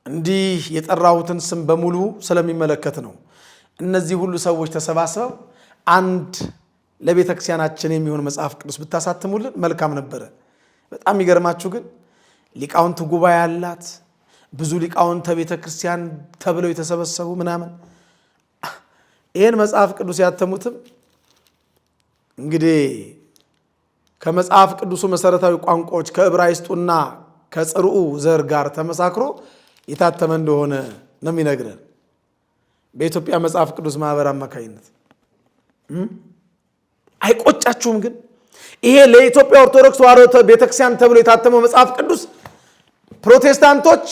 እንዲህ የጠራሁትን ስም በሙሉ ስለሚመለከት ነው። እነዚህ ሁሉ ሰዎች ተሰባስበው አንድ ለቤተ ክርስቲያናችን የሚሆን መጽሐፍ ቅዱስ ብታሳትሙልን መልካም ነበረ። በጣም የሚገርማችሁ ግን ሊቃውንት ጉባኤ ያላት ብዙ ሊቃውንተ ቤተ ክርስቲያን ተብለው የተሰበሰቡ ምናምን ይህን መጽሐፍ ቅዱስ ያተሙትም እንግዲህ ከመጽሐፍ ቅዱሱ መሰረታዊ ቋንቋዎች ከዕብራይስጡና ከጽርኡ ዘር ጋር ተመሳክሮ የታተመ እንደሆነ ነው የሚነግረን በኢትዮጵያ መጽሐፍ ቅዱስ ማህበር አማካይነት። አይቆጫችሁም? ግን ይሄ ለኢትዮጵያ ኦርቶዶክስ ተዋሕዶ ቤተክርስቲያን ተብሎ የታተመው መጽሐፍ ቅዱስ ፕሮቴስታንቶች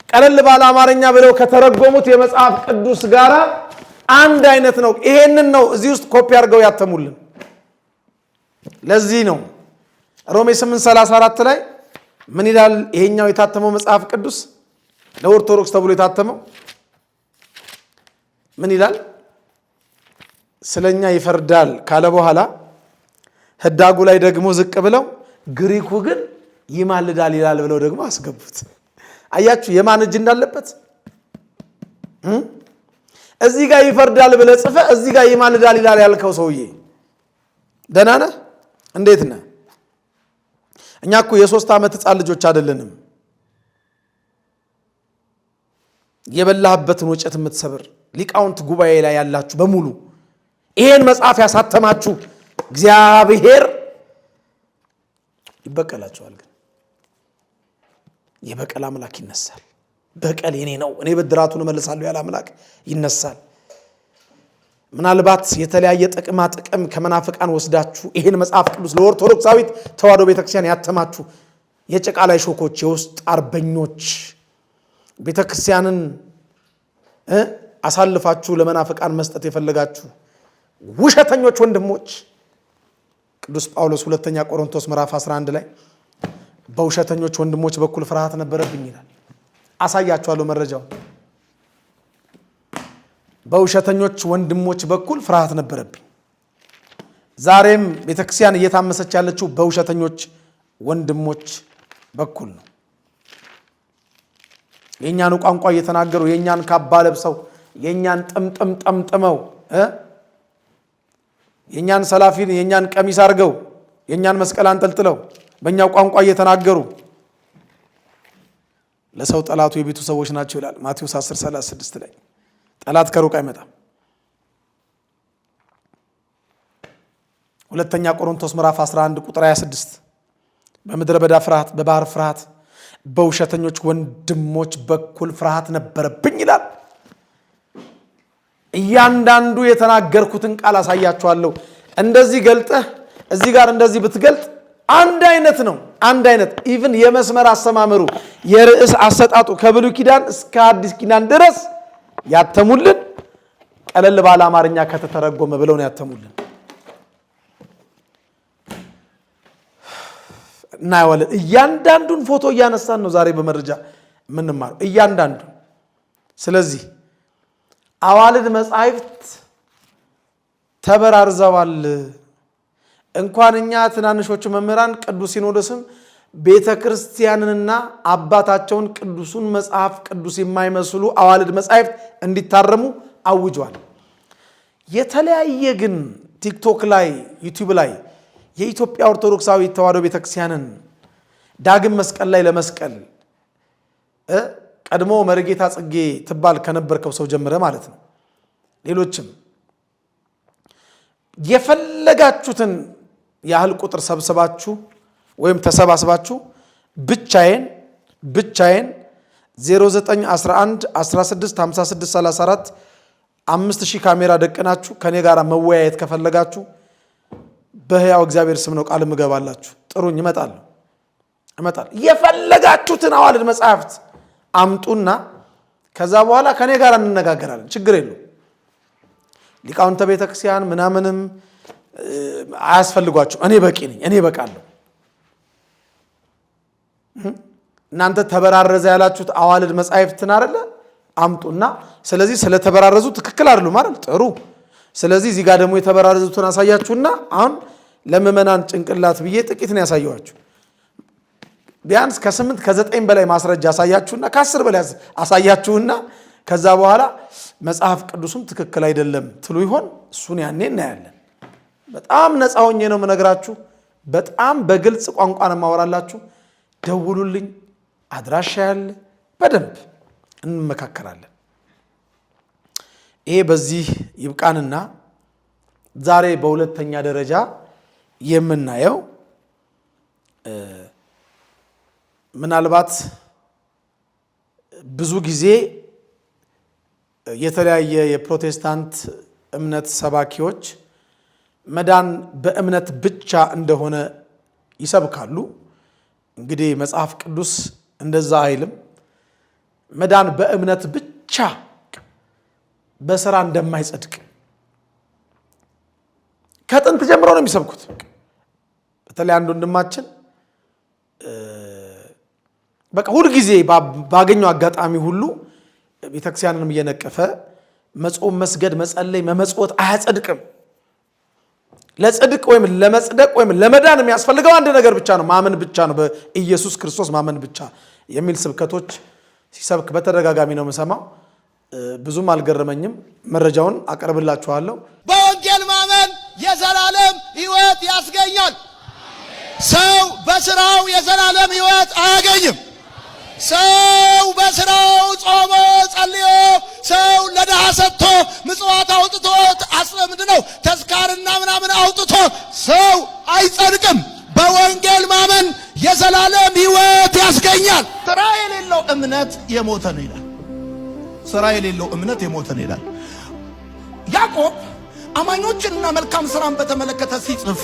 ቀለል ባለ አማርኛ ብለው ከተረጎሙት የመጽሐፍ ቅዱስ ጋር አንድ አይነት ነው። ይሄንን ነው እዚህ ውስጥ ኮፒ አድርገው ያተሙልን። ለዚህ ነው ሮሜ 8:34 ላይ ምን ይላል? ይሄኛው የታተመው መጽሐፍ ቅዱስ ለኦርቶዶክስ ተብሎ የታተመው ምን ይላል? ስለኛ ይፈርዳል ካለ በኋላ ህዳጉ ላይ ደግሞ ዝቅ ብለው ግሪኩ ግን ይማልዳል ይላል ብለው ደግሞ አስገቡት። አያችሁ የማን እጅ እንዳለበት። እዚህ ጋር ይፈርዳል ብለህ ጽፈህ እዚህ ጋር ይማልዳል ይላል ያልከው ሰውዬ ደህና ነህ? እንዴት ነህ? እኛ እኮ የ3 ዓመት ህፃን ልጆች አይደለንም። የበላህበትን ወጨት የምትሰብር ሊቃውንት ጉባኤ ላይ ያላችሁ በሙሉ ይሄን መጽሐፍ ያሳተማችሁ እግዚአብሔር ይበቀላችኋል። ግን የበቀል አምላክ ይነሳል። በቀል የኔ ነው እኔ ብድራቱን እመልሳለሁ ያለ አምላክ ይነሳል። ምናልባት የተለያየ ጥቅማ ጥቅም ከመናፍቃን ወስዳችሁ ይሄን መጽሐፍ ቅዱስ ለኦርቶዶክሳዊት ተዋሕዶ ቤተክርስቲያን ያተማችሁ የጭቃ ላይ ሾኮች፣ የውስጥ አርበኞች ቤተክርስቲያንን አሳልፋችሁ ለመናፍቃን መስጠት የፈለጋችሁ ውሸተኞች ወንድሞች ቅዱስ ጳውሎስ 2ኛ ቆሮንቶስ ምዕራፍ 11 ላይ በውሸተኞች ወንድሞች በኩል ፍርሃት ነበረብኝ ይላል። አሳያችኋለሁ መረጃው። በውሸተኞች ወንድሞች በኩል ፍርሃት ነበረብኝ። ዛሬም ቤተክርስቲያን እየታመሰች ያለችው በውሸተኞች ወንድሞች በኩል ነው። የኛን ቋንቋ እየተናገሩ የኛን ካባ ለብሰው የኛን ጥምጥም ጠምጥመው የኛን ሰላፊን የኛን ቀሚስ አድርገው የኛን መስቀል አንጠልጥለው በእኛው ቋንቋ እየተናገሩ ለሰው ጠላቱ የቤቱ ሰዎች ናቸው ይላል ማቴዎስ 10:36 ላይ። ጠላት ከሩቅ አይመጣም። 2ኛ ቆሮንቶስ ምዕራፍ 11 ቁጥር 26 በምድረ በዳ ፍርሃት፣ በባህር ፍርሃት፣ በውሸተኞች ወንድሞች በኩል ፍርሃት ነበረብኝ ይላል። እያንዳንዱ የተናገርኩትን ቃል አሳያችኋለሁ። እንደዚህ ገልጠህ እዚህ ጋር እንደዚህ ብትገልጥ አንድ አይነት ነው። አንድ አይነት ኢቭን የመስመር አሰማመሩ የርዕስ አሰጣጡ ከብሉይ ኪዳን እስከ አዲስ ኪዳን ድረስ ያተሙልን ቀለል ባለ አማርኛ ከተተረጎመ ብለው ነው ያተሙልን። እናየዋለን። እያንዳንዱን ፎቶ እያነሳን ነው ዛሬ በመረጃ የምንማረው እያንዳንዱ። ስለዚህ አዋልድ መጻሕፍት ተበራርዘዋል። እንኳን እኛ ትናንሾቹ መምህራን ቅዱስ ሲኖዶስም ቤተ ክርስቲያንንና አባታቸውን ቅዱሱን መጽሐፍ ቅዱስ የማይመስሉ አዋልድ መጻሕፍት እንዲታረሙ አውጇል። የተለያየ ግን ቲክቶክ ላይ ዩቲዩብ ላይ የኢትዮጵያ ኦርቶዶክሳዊ ተዋሕዶ ቤተክርስቲያንን ዳግም መስቀል ላይ ለመስቀል ቀድሞ መርጌታ ጽጌ ትባል ከነበርከው ሰው ጀምረ ማለት ነው። ሌሎችም የፈለጋችሁትን ያህል ቁጥር ሰብስባችሁ ወይም ተሰባስባችሁ ብቻዬን 0911 16 56 34 5000 ካሜራ ደቅናችሁ ከኔ ጋር መወያየት ከፈለጋችሁ በሕያው እግዚአብሔር ስም ነው ቃል ምገባላችሁ። ጥሩኝ፣ እመጣለሁ። የፈለጋችሁትን አዋልድ መጽሐፍት አምጡና ከዛ በኋላ ከኔ ጋር እንነጋገራለን። ችግር የለው። ሊቃውንተ ቤተክርስቲያን ምናምንም አያስፈልጓችሁ። እኔ በቂ ነኝ። እኔ በቃለሁ። እናንተ ተበራረዘ ያላችሁት አዋልድ መጻሕፍትን አይደለ አምጡና፣ ስለዚህ ስለተበራረዙ ትክክል አይደሉም አይደል? ጥሩ። ስለዚህ እዚህ ጋር ደግሞ የተበራረዙትን አሳያችሁና አሁን ለምእመናን ጭንቅላት ብዬ ጥቂት ነው ያሳየኋችሁ። ቢያንስ ከ8 ከ9 በላይ ማስረጃ አሳያችሁና ከ10 በላይ አሳያችሁና ከዛ በኋላ መጽሐፍ ቅዱስም ትክክል አይደለም ትሉ ይሆን? እሱን ያኔ እናያለን። በጣም ነፃ ሆኜ ነው የምነግራችሁ። በጣም በግልጽ ቋንቋ ነው የማወራላችሁ። ደውሉልኝ፣ አድራሻ ያለ በደንብ እንመካከራለን። ይሄ በዚህ ይብቃንና ዛሬ በሁለተኛ ደረጃ የምናየው ምናልባት ብዙ ጊዜ የተለያየ የፕሮቴስታንት እምነት ሰባኪዎች መዳን በእምነት ብቻ እንደሆነ ይሰብካሉ። እንግዲህ መጽሐፍ ቅዱስ እንደዛ አይልም። መዳን በእምነት ብቻ በሥራ እንደማይጸድቅ ከጥንት ጀምሮ ነው የሚሰብኩት። በተለይ አንድ ወንድማችን በቃ ሁሉ ጊዜ ባገኘው አጋጣሚ ሁሉ ቤተክርስቲያንንም እየነቀፈ መጾም፣ መስገድ፣ መጸለይ፣ መመጽወት አያጸድቅም። ለጽድቅ ወይም ለመጽደቅ ወይም ለመዳን የሚያስፈልገው አንድ ነገር ብቻ ነው፣ ማመን ብቻ ነው፣ በኢየሱስ ክርስቶስ ማመን ብቻ የሚል ስብከቶች ሲሰብክ በተደጋጋሚ ነው የምሰማው። ብዙም አልገረመኝም። መረጃውን አቀርብላችኋለሁ። በወንጌል ማመን የዘላለም ሕይወት ያስገኛል። ሰው በስራው የዘላለም ሕይወት አያገኝም። ሰው በስራው ጾሞ ጸልዮ ሰው ለድሃ ሰጥቶ ምጽዋት አውጥቶ ምንድነው ተዝካርና ምናምን አውጥቶ ሰው አይጸድቅም። በወንጌል ማመን የዘላለም ሕይወት ያስገኛል። ስራ የሌለው እምነት የሞተ ነው ይላል። ስራ የሌለው እምነት የሞተ ነው ይላል ያዕቆብ። አማኞችንና መልካም ስራን በተመለከተ ሲጽፍ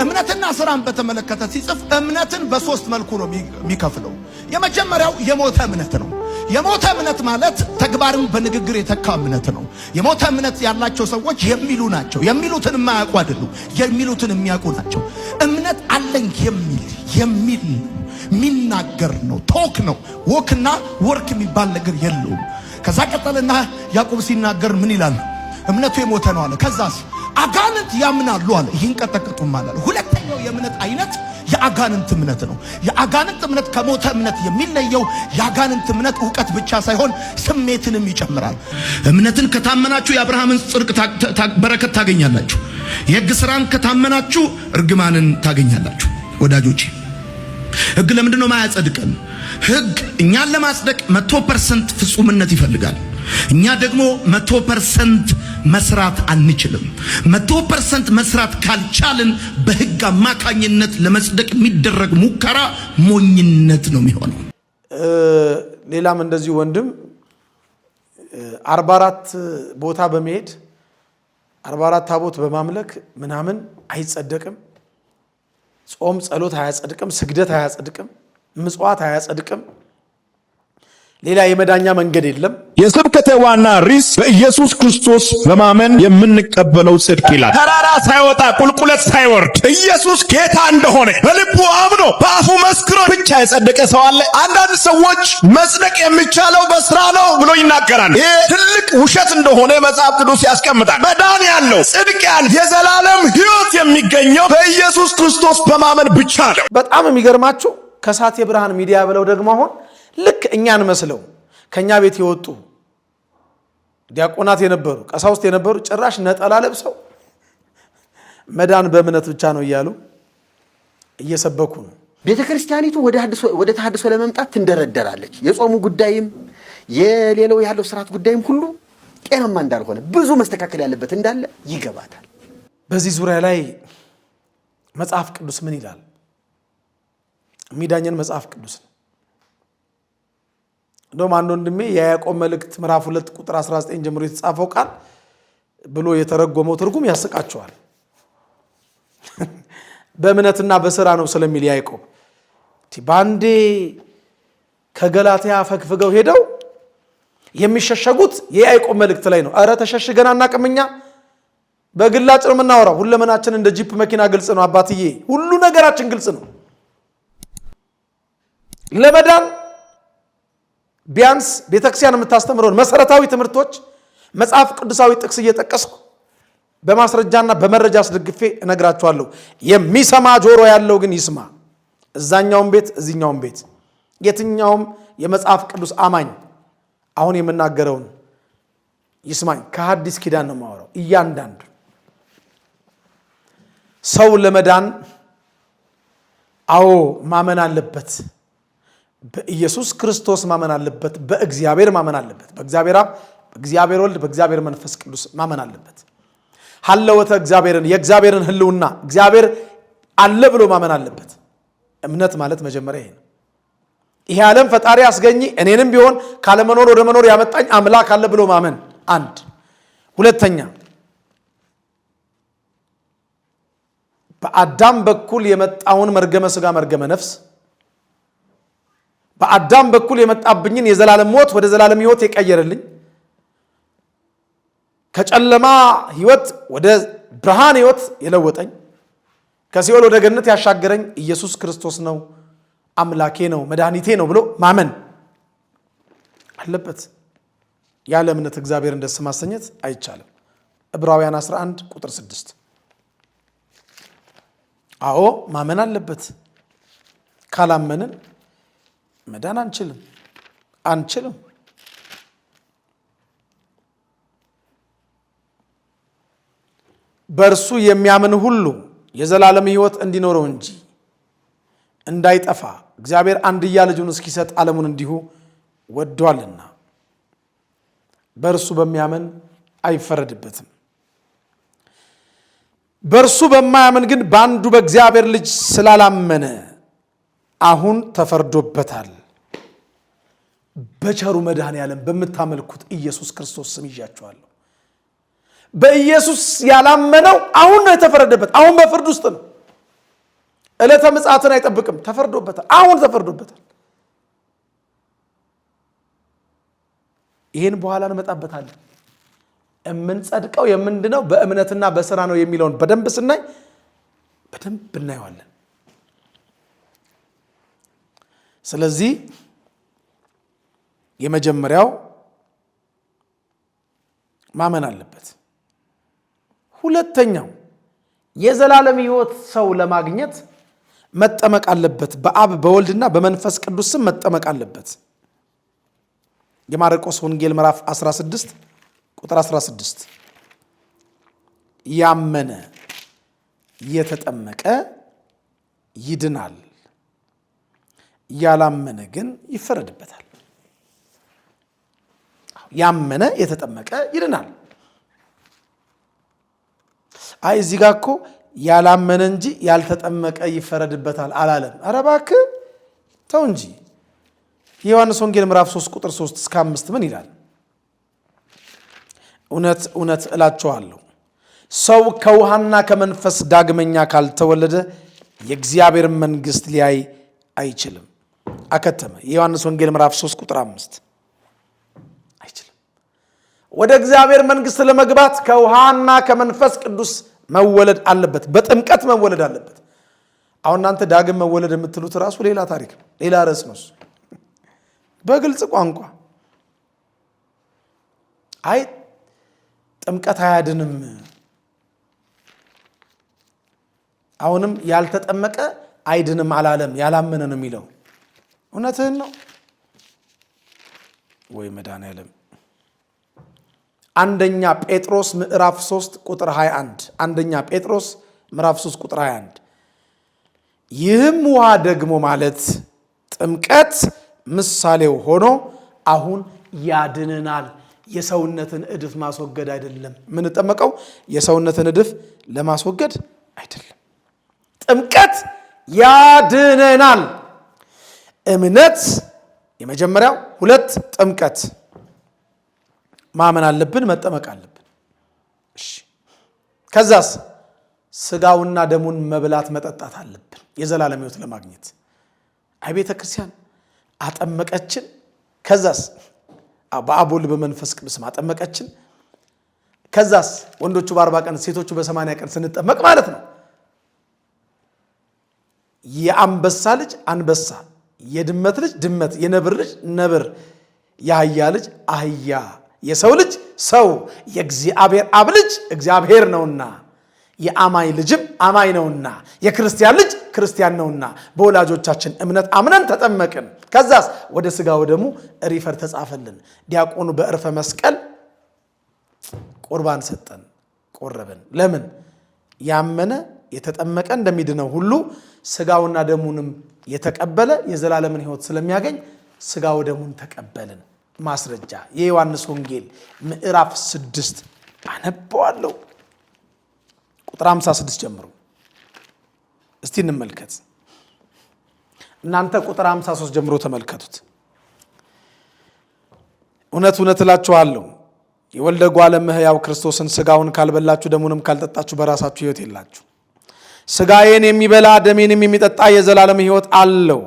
እምነትና ስራን በተመለከተ ሲጽፍ እምነትን በሶስት መልኩ ነው የሚከፍለው። የመጀመሪያው የሞተ እምነት ነው። የሞተ እምነት ማለት ተግባርን በንግግር የተካ እምነት ነው። የሞተ እምነት ያላቸው ሰዎች የሚሉ ናቸው። የሚሉትን የማያውቁ አይደሉም፣ የሚሉትን የሚያውቁ ናቸው። እምነት አለኝ የሚል የሚናገር ነው። ቶክ ነው። ወክና ወርክ የሚባል ነገር የለውም። ከዛ ቀጠልና ያዕቆብ ሲናገር ምን ይላል? እምነቱ የሞተ ነው አለ። ከዛስ አጋንንት ያምናሉ አለ፣ ይንቀጠቀጡም አለ። ሁለተኛው የእምነት አይነት የአጋንንት እምነት ነው። የአጋንንት እምነት ከሞተ እምነት የሚለየው የአጋንንት እምነት ዕውቀት ብቻ ሳይሆን ስሜትንም ይጨምራል። እምነትን ከታመናችሁ የአብርሃምን ጽድቅ በረከት ታገኛላችሁ። የሕግ ስራን ከታመናችሁ እርግማንን ታገኛላችሁ። ወዳጆቼ ሕግ ለምንድን ነው ማያጸድቀን? ሕግ እኛን ለማጽደቅ 100% ፍጹምነት ይፈልጋል። እኛ ደግሞ 100% መስራት አንችልም። 100% መስራት ካልቻልን በሕግ አማካኝነት ለመጽደቅ የሚደረግ ሙከራ ሞኝነት ነው የሚሆነው። ሌላም እንደዚህ ወንድም 44 ቦታ በመሄድ 44 ታቦት በማምለክ ምናምን አይጸደቅም። ጾም ጸሎት አያጸድቅም። ስግደት አያጸድቅም። ምጽዋት አያጸድቅም። ሌላ የመዳኛ መንገድ የለም። የስብከተ ዋና ርዕስ በኢየሱስ ክርስቶስ በማመን የምንቀበለው ጽድቅ ይላል። ተራራ ሳይወጣ ቁልቁለት ሳይወርድ ኢየሱስ ጌታ እንደሆነ በልቡ አምኖ በአፉ መስክሮ ብቻ የጸደቀ ሰው አለ። አንዳንድ ሰዎች መጽደቅ የሚቻለው በስራ ነው ብሎ ይናገራል። ይህ ትልቅ ውሸት እንደሆነ መጽሐፍ ቅዱስ ያስቀምጣል። መዳን ያለው ጽድቅ ያለው የዘላለም ሕይወት የሚገኘው በኢየሱስ ክርስቶስ በማመን ብቻ ነው። በጣም የሚገርማችሁ ከሳቴ ብርሃን ሚዲያ ብለው ደግሞ አሁን ልክ እኛን መስለው ከኛ ቤት የወጡ ዲያቆናት የነበሩ ቀሳውስት የነበሩ ጭራሽ ነጠላ ለብሰው መዳን በእምነት ብቻ ነው እያሉ እየሰበኩ ነው። ቤተክርስቲያኒቱ ወደ ተሐድሶ ለመምጣት ትንደረደራለች። የጾሙ ጉዳይም የሌላው ያለው ስርዓት ጉዳይም ሁሉ ጤናማ እንዳልሆነ ብዙ መስተካከል ያለበት እንዳለ ይገባታል። በዚህ ዙሪያ ላይ መጽሐፍ ቅዱስ ምን ይላል? የሚዳኘን መጽሐፍ ቅዱስ ነው። እንደውም አንድ ወንድሜ የያዕቆብ መልእክት ምዕራፍ 2 ቁጥር 19 ጀምሮ የተጻፈው ቃል ብሎ የተረጎመው ትርጉም ያስቃቸዋል። በእምነትና በሥራ ነው ስለሚል ያዕቆብ ባንዴ ከገላትያ ፈግፍገው ሄደው የሚሸሸጉት የያዕቆብ መልእክት ላይ ነው። አረ ተሸሽገን አናቅምኛ፣ በግላጭ ነው የምናወራው። ሁለመናችን እንደ ጂፕ መኪና ግልጽ ነው አባትዬ፣ ሁሉ ነገራችን ግልጽ ነው። ለመዳን ቢያንስ ቤተክርስቲያን የምታስተምረውን መሰረታዊ ትምህርቶች መጽሐፍ ቅዱሳዊ ጥቅስ እየጠቀስኩ በማስረጃና በመረጃ አስደግፌ እነግራችኋለሁ። የሚሰማ ጆሮ ያለው ግን ይስማ። እዛኛውም ቤት እዚህኛውም ቤት የትኛውም የመጽሐፍ ቅዱስ አማኝ አሁን የምናገረውን ይስማኝ። ከሐዲስ ኪዳን ነው የማወራው። እያንዳንዱ ሰው ለመዳን ማመን አለበት። በኢየሱስ ክርስቶስ ማመን አለበት። በእግዚአብሔር ማመን አለበት። በእግዚአብሔር አብ፣ በእግዚአብሔር ወልድ፣ በእግዚአብሔር መንፈስ ቅዱስ ማመን አለበት። ሀለወተ እግዚአብሔርን የእግዚአብሔርን ህልውና እግዚአብሔር አለ ብሎ ማመን አለበት። እምነት ማለት መጀመሪያ ይሄ ነው። ይሄ ዓለም ፈጣሪ አስገኝ እኔንም ቢሆን ካለመኖር ወደ መኖር ያመጣኝ አምላክ አለ ብሎ ማመን አንድ። ሁለተኛ በአዳም በኩል የመጣውን መርገመ ሥጋ መርገመ ነፍስ በአዳም በኩል የመጣብኝን የዘላለም ሞት ወደ ዘላለም ሕይወት የቀየረልኝ ከጨለማ ሕይወት ወደ ብርሃን ሕይወት የለወጠኝ ከሲኦል ወደ ገነት ያሻገረኝ ኢየሱስ ክርስቶስ ነው፣ አምላኬ ነው፣ መድኃኒቴ ነው ብሎ ማመን አለበት። ያለ እምነት እግዚአብሔርን ደስ ማሰኘት አይቻልም። ዕብራውያን 11 ቁጥር 6 አዎ ማመን አለበት። ካላመንን መዳን አንችልም። በእርሱ የሚያምን ሁሉ የዘላለም ሕይወት እንዲኖረው እንጂ እንዳይጠፋ እግዚአብሔር አንድያ ልጁን እስኪሰጥ ዓለሙን እንዲሁ ወዷልና በእርሱ በሚያምን አይፈረድበትም። በእርሱ በማያምን ግን በአንዱ በእግዚአብሔር ልጅ ስላላመነ አሁን ተፈርዶበታል። በቸሩ መድኃኔዓለም በምታመልኩት ኢየሱስ ክርስቶስ ስም ይዣችኋለሁ። በኢየሱስ ያላመነው አሁን ነው የተፈረደበት። አሁን በፍርድ ውስጥ ነው። ዕለተ ምጽአትን አይጠብቅም። ተፈርዶበታል። አሁን ተፈርዶበታል። ይህን በኋላ እንመጣበታለን። የምንጸድቀው የምንድነው በእምነትና በስራ ነው የሚለውን በደንብ ስናይ በደንብ እናየዋለን። ስለዚህ የመጀመሪያው ማመን አለበት። ሁለተኛው የዘላለም ሕይወት ሰው ለማግኘት መጠመቅ አለበት። በአብ በወልድና በመንፈስ ቅዱስ ስም መጠመቅ አለበት። የማርቆስ ወንጌል ምዕራፍ 16 ቁጥር 16 ያመነ የተጠመቀ ይድናል፣ ያላመነ ግን ይፈረድበታል። ያመነ የተጠመቀ ይድናል። አይ እዚህ ጋር እኮ ያላመነ እንጂ ያልተጠመቀ ይፈረድበታል አላለም። ኧረ እባክህ ተው እንጂ። የዮሐንስ ወንጌል ምዕራፍ 3 ቁጥር 3 እስከ 5 ምን ይላል? እውነት እውነት እላችኋለሁ ሰው ከውሃና ከመንፈስ ዳግመኛ ካልተወለደ የእግዚአብሔር መንግሥት ሊያይ አይችልም። አከተመ። የዮሐንስ ወንጌል ምዕራፍ 3 ቁጥር 5 አይችልም። ወደ እግዚአብሔር መንግሥት ለመግባት ከውሃና ከመንፈስ ቅዱስ መወለድ አለበት። በጥምቀት መወለድ አለበት። አሁን እናንተ ዳግም መወለድ የምትሉት ራሱ ሌላ ታሪክ ነው፣ ሌላ ርዕስ ነው። በግልጽ ቋንቋ አይ ጥምቀት አያድንም፣ አሁንም ያልተጠመቀ አይድንም አላለም፣ ያላመነ ነው የሚለው። እውነትህን ነው ወይ መድኃኔዓለም? አንደኛ ጴጥሮስ ምዕራፍ 3 ቁጥር 21 አንደኛ ጴጥሮስ ምዕራፍ 3 ቁጥር 21 ይህም ውሃ ደግሞ ማለት ጥምቀት ምሳሌው ሆኖ አሁን ያድነናል። የሰውነትን እድፍ ማስወገድ አይደለም። የምንጠመቀው የሰውነትን እድፍ ለማስወገድ አይደለም። ጥምቀት ያድነናል። እምነት የመጀመሪያው፣ ሁለት ጥምቀት ማመን አለብን፣ መጠመቅ አለብን። እሺ ከዛስ ስጋውና ደሙን መብላት መጠጣት አለብን የዘላለም ሕይወት ለማግኘት። አይ ቤተ ክርስቲያን አጠመቀችን። ከዛስ በአብ ወልድ በመንፈስ ቅዱስ አጠመቀችን። ከዛስ ወንዶቹ በ40 ቀን ሴቶቹ በ80 ቀን ስንጠመቅ ማለት ነው። የአንበሳ ልጅ አንበሳ፣ የድመት ልጅ ድመት፣ የነብር ልጅ ነብር፣ የአህያ ልጅ አህያ፣ የሰው ልጅ ሰው፣ የእግዚአብሔር አብ ልጅ እግዚአብሔር ነውና፣ የአማኝ ልጅም አማኝ ነውና፣ የክርስቲያን ልጅ ክርስቲያን ነውና በወላጆቻችን እምነት አምነን ተጠመቅን። ከዛስ ወደ ስጋ ወደሙ ሪፈር ተጻፈልን። ዲያቆኑ በእርፈ መስቀል ቁርባን ሰጠን፣ ቆረበን። ለምን? ያመነ የተጠመቀ እንደሚድነው ሁሉ ስጋውና ደሙንም የተቀበለ የዘላለምን ሕይወት ስለሚያገኝ ስጋ ወደሙን ተቀበልን። ማስረጃ የዮሐንስ ወንጌል ምዕራፍ 6 አነበዋለሁ ቁጥር 56 ጀምሮ እስቲ እንመልከት። እናንተ ቁጥር 53 ጀምሮ ተመልከቱት። እውነት እውነት እላችኋለሁ የወልደ እጓለ እመሕያው ክርስቶስን ሥጋውን ካልበላችሁ ደሙንም ካልጠጣችሁ በራሳችሁ ሕይወት የላችሁ። ሥጋዬን የሚበላ ደሜንም የሚጠጣ የዘላለም ሕይወት አለው፣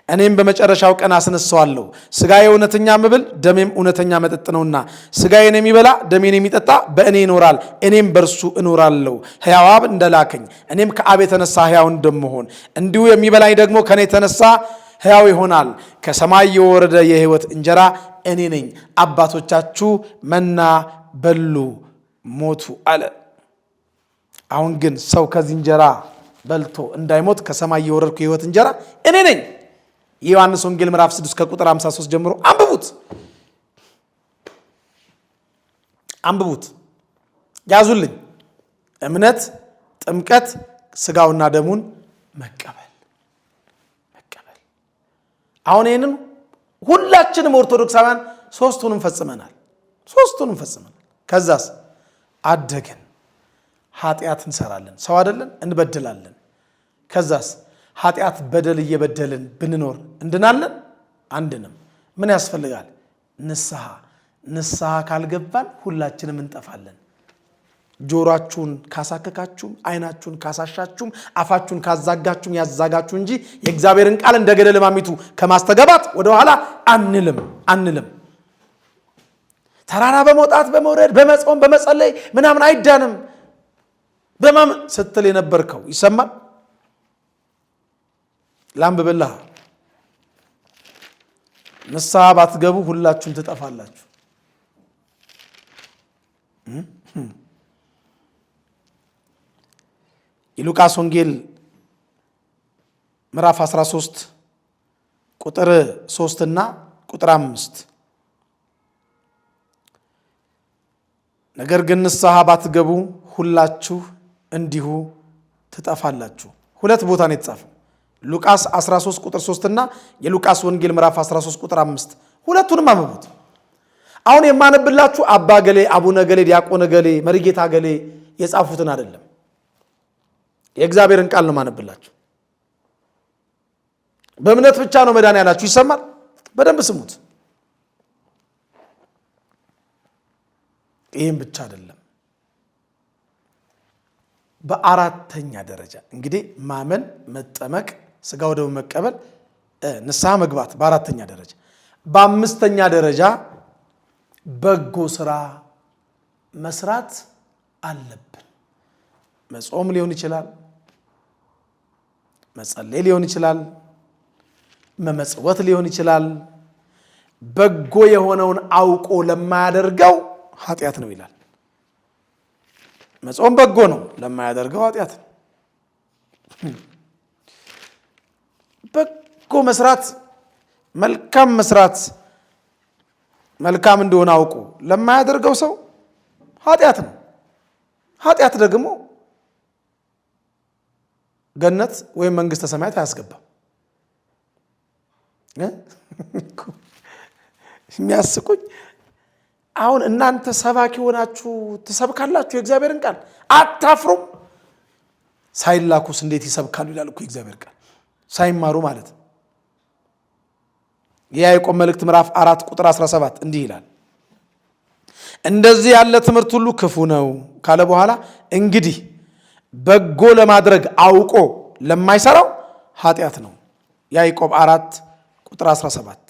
እኔም በመጨረሻው ቀን አስነሳዋለሁ። ሥጋዬ እውነተኛ መብል ደሜም እውነተኛ መጠጥ ነውና ሥጋዬን የሚበላ ደሜን የሚጠጣ በእኔ ይኖራል፣ እኔም በእርሱ እኖራለሁ። ሕያው አብ እንደላከኝ እኔም ከአብ የተነሳ ሕያው እንደምሆን እንዲሁ የሚበላኝ ደግሞ ከእኔ የተነሳ ሕያው ይሆናል። ከሰማይ የወረደ የሕይወት እንጀራ እኔ ነኝ። አባቶቻችሁ መና በሉ ሞቱ አለ። አሁን ግን ሰው ከዚህ እንጀራ በልቶ እንዳይሞት ከሰማይ የወረድኩ የሕይወት እንጀራ እኔ ነኝ። የዮሐንስ ወንጌል ምዕራፍ 6 ከቁጥር 53 ጀምሮ አንብቡት፣ ያዙልኝ። እምነት፣ ጥምቀት፣ ሥጋውና ደሙን መቀበል። አሁን ይህንን ሁላችንም ኦርቶዶክሳውያን ሶስቱንም ፈጽመናል። ከዛስ አደግን፣ ኃጢአት እንሰራለን፣ ሰው አይደለን፣ እንበድላለን። ከዛስ ኃጢአት በደል እየበደልን ብንኖር እንድናለን? አንድንም። ምን ያስፈልጋል? ንስሐ ካልገባን ሁላችንም እንጠፋለን። ጆሮአችሁን ካሳከካችሁም፣ አይናችሁን ካሳሻችሁም፣ አፋችሁን ካዛጋችሁም ያዛጋችሁ እንጂ የእግዚአብሔርን ቃል እንደ ገደል ማሚቱ ከማስተጋባት ወደኋላ አንልም። ተራራ በመውጣት በመውረድ በመጾም በመጸለይ ምናምን አይዳንም በማም ስትል የነበርከው ይሰማል። ላምብብልህ፣ ንስሐ ባትገቡ ሁላችሁም ትጠፋላችሁ። የሉቃስ ወንጌል ምዕራፍ 13 ቁጥር 3 እና ቁጥር 5 ነገር ግን ንስሐ ባትገቡ ሁላችሁ እንዲሁ ትጠፋላችሁ። ሁለት ቦታ ነው የተጻፈው። ሉቃስ 13 ቁጥር 3 እና የሉቃስ ወንጌል ምዕራፍ 13 ቁጥር 5 ሁለቱንም አንብቡት። አሁን የማነብላችሁ አባ ገሌ፣ አቡነ ገሌ፣ ዲያቆነ ገሌ፣ መሪጌታ ገሌ የጻፉትን አይደለም። የእግዚአብሔርን ቃል ነው ማነብላችሁ። በእምነት ብቻ ነው መዳን ያላችሁ ይሰማል። በደንብ ስሙት። ይህም ብቻ አይደለም። በአራተኛ ደረጃ እንግዲህ ማመን፣ መጠመቅ፣ ሥጋ ወደሙ መቀበል፣ ንስሐ መግባት በአራተኛ ደረጃ። በአምስተኛ ደረጃ በጎ ስራ መስራት አለብን። መጾም ሊሆን ይችላል፣ መጸለይ ሊሆን ይችላል፣ መመጽወት ሊሆን ይችላል። በጎ የሆነውን አውቆ ለማያደርገው ኃጢአት ነው ይላል። መጾም በጎ ነው፣ ለማያደርገው ኃጢአት ነው። በጎ መስራት፣ መልካም መስራት መልካም እንደሆነ አውቆ ለማያደርገው ሰው ኃጢአት ነው። ኃጢአት ደግሞ ገነት ወይም መንግስተ ሰማያት አያስገባም። የሚያስቁኝ አሁን እናንተ ሰባኪ ሆናችሁ ትሰብካላችሁ የእግዚአብሔርን ቃል አታፍሩም? ሳይላኩስ እንዴት ይሰብካሉ ይላል እኮ የእግዚአብሔር ቃል። ሳይማሩ ማለት ነው። የያዕቆብ መልእክት ምዕራፍ 4 ቁጥር 17 እንዲህ ይላል፣ እንደዚህ ያለ ትምህርት ሁሉ ክፉ ነው ካለ በኋላ እንግዲህ በጎ ለማድረግ አውቆ ለማይሰራው ኃጢአት ነው። ያዕቆብ 4 ቁጥር 17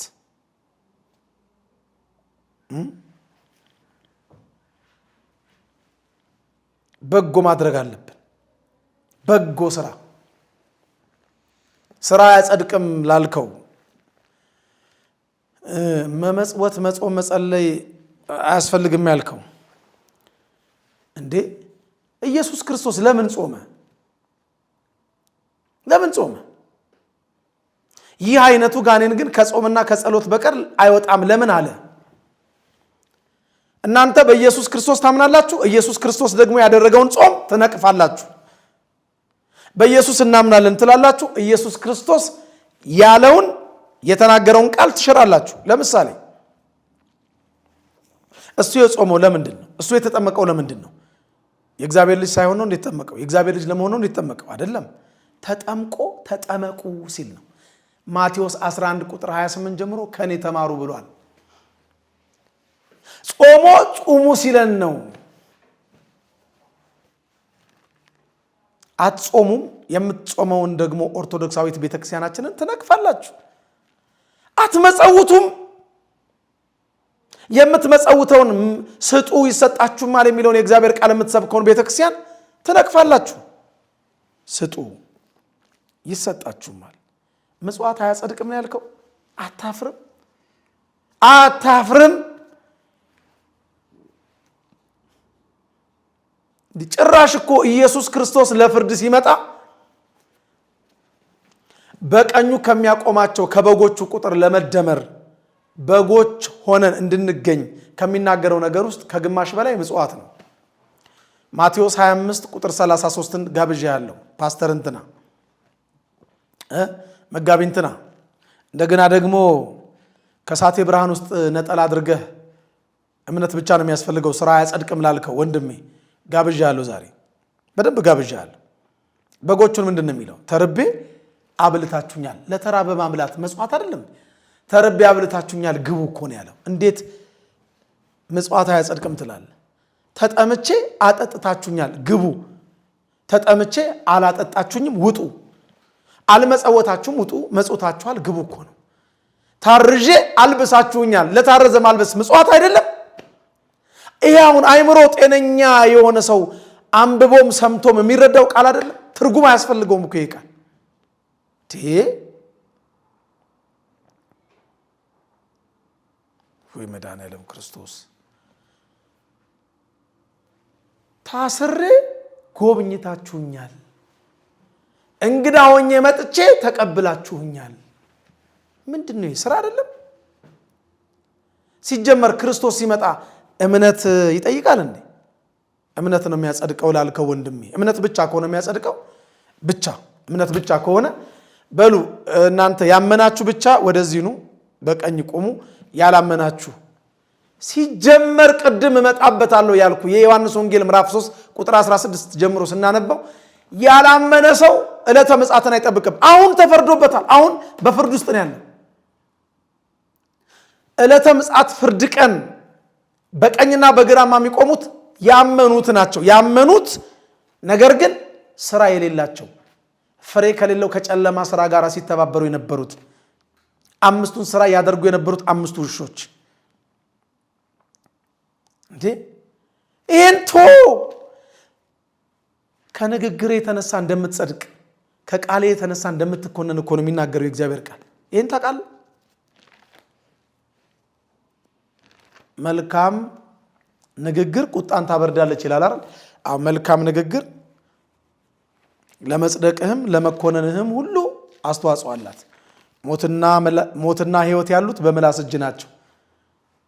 በጎ ማድረግ አለብን። በጎ ስራ አያጸድቅም ላልከው፣ መመጽወት፣ መጾም፣ መጸለይ አያስፈልግም ያልከው፣ እንዴ ኢየሱስ ክርስቶስ ለምን ጾመ? ይህ አይነቱ ጋኔን ግን ከጾምና ከጸሎት በቀር አይወጣም ለምን አለ? እናንተ በኢየሱስ ክርስቶስ ታምናላችሁ፣ ኢየሱስ ክርስቶስ ደግሞ ያደረገውን ጾም ትነቅፋላችሁ። በኢየሱስ እናምናለን ትላላችሁ፣ ኢየሱስ ክርስቶስ ያለውን የተናገረውን ቃል ትሽራላችሁ። ለምሳሌ እሱ የጾመው ለምንድን ነው? እሱ የተጠመቀው ለምንድን ነው? የእግዚአብሔር ልጅ ሳይሆን ነው እንዴት ተጠመቀው? የእግዚአብሔር ልጅ ለመሆኑ እንዴት ተጠመቀው? አይደለም፣ ተጠምቆ ተጠመቁ ሲል ነው። ማቴዎስ 11 ቁጥር 28 ጀምሮ ከኔ ተማሩ ብሏል። ጾሞ ጹሙ ሲለን ነው። አትጾሙም፣ የምትጾመውን ደግሞ ኦርቶዶክሳዊት ቤተክርስቲያናችንን ትነቅፋላችሁ። አትመጸውቱም፣ የምትመጸውተውን ስጡ ይሰጣችሁማል የሚለውን የእግዚአብሔር ቃል የምትሰብከውን ቤተክርስቲያን ትነቅፋላችሁ። ስጡ ይሰጣችሁማል። ምጽዋት አያጸድቅም ያልከው አታፍርም? አታፍርም? ጭራሽ እኮ ኢየሱስ ክርስቶስ ለፍርድ ሲመጣ በቀኙ ከሚያቆማቸው ከበጎቹ ቁጥር ለመደመር በጎች ሆነን እንድንገኝ ከሚናገረው ነገር ውስጥ ከግማሽ በላይ ምጽዋት ነው። ማቴዎስ 25 ቁጥር 33ን ጋብዣ ያለው ፓስተር እንትና መጋቢ እንትና እንደገና ደግሞ ከሳቴ ብርሃን ውስጥ ነጠላ አድርገህ እምነት ብቻ ነው የሚያስፈልገው ስራ ያጸድቅም ላልከው ወንድሜ ጋብዣ ያለው ዛሬ በደንብ ጋብዣ ያለው። በጎቹን ምንድነው የሚለው? ተርቤ አብልታችሁኛል። ለተራበ ማብላት መጽዋት አይደለም? ተርቤ አብልታችሁኛል ግቡ እኮ ነው ያለው። እንዴት መጽዋት አያጸድቅም ትላለህ? ተጠምቼ አጠጥታችሁኛል ግቡ፣ ተጠምቼ አላጠጣችሁኝም ውጡ፣ አልመጸወታችሁም ውጡ፣ መጽወታችኋል ግቡ እኮ ነው። ታርዤ አልብሳችሁኛል፣ ለታረዘ ማልበስ መጽዋት አይደለም? ይሄ አሁን አይምሮ ጤነኛ የሆነ ሰው አንብቦም ሰምቶም የሚረዳው ቃል አይደለም? ትርጉም አያስፈልገውም እኮ ይሄ ቃል። ወይ መድኃኔዓለም ክርስቶስ ታስሬ ጎብኝታችሁኛል፣ እንግዳ ሆኜ መጥቼ ተቀብላችሁኛል። ምንድነው? ስራ አይደለም? ሲጀመር ክርስቶስ ሲመጣ እምነት ይጠይቃል እንዴ? እምነት ነው የሚያጸድቀው ላልከው ወንድሜ፣ እምነት ብቻ ከሆነ የሚያጸድቀው ብቻ እምነት ብቻ ከሆነ በሉ እናንተ ያመናችሁ ብቻ ወደዚህ ኑ በቀኝ ቆሙ፣ ያላመናችሁ ሲጀመር ቅድም እመጣበታለሁ ያልኩ የዮሐንስ ወንጌል ምዕራፍ 3 ቁጥር 16 ጀምሮ ስናነበው ያላመነ ሰው ዕለተ ምጽአትን አይጠብቅም። አሁን ተፈርዶበታል። አሁን በፍርድ ውስጥ ነው ያለው። ዕለተ ምጽአት ፍርድ ቀን በቀኝና በግራማ የሚቆሙት ያመኑት ናቸው። ያመኑት ነገር ግን ስራ የሌላቸው ፍሬ ከሌለው ከጨለማ ስራ ጋር ሲተባበሩ የነበሩት አምስቱን ስራ ያደርጉ የነበሩት አምስቱ ውሾች እንዴ እንቶ ከንግግር የተነሳ እንደምትጸድቅ ከቃል የተነሳ እንደምትኮነን እኮ ነው የሚናገረው የእግዚአብሔር ቃል። ይሄን ታውቃለህ? መልካም ንግግር ቁጣን ታበርዳለች ይላል አይደል? አዎ መልካም ንግግር ለመጽደቅህም ለመኮነንህም ሁሉ አስተዋጽኦ አላት። ሞትና ህይወት ያሉት በምላስ እጅ ናቸው።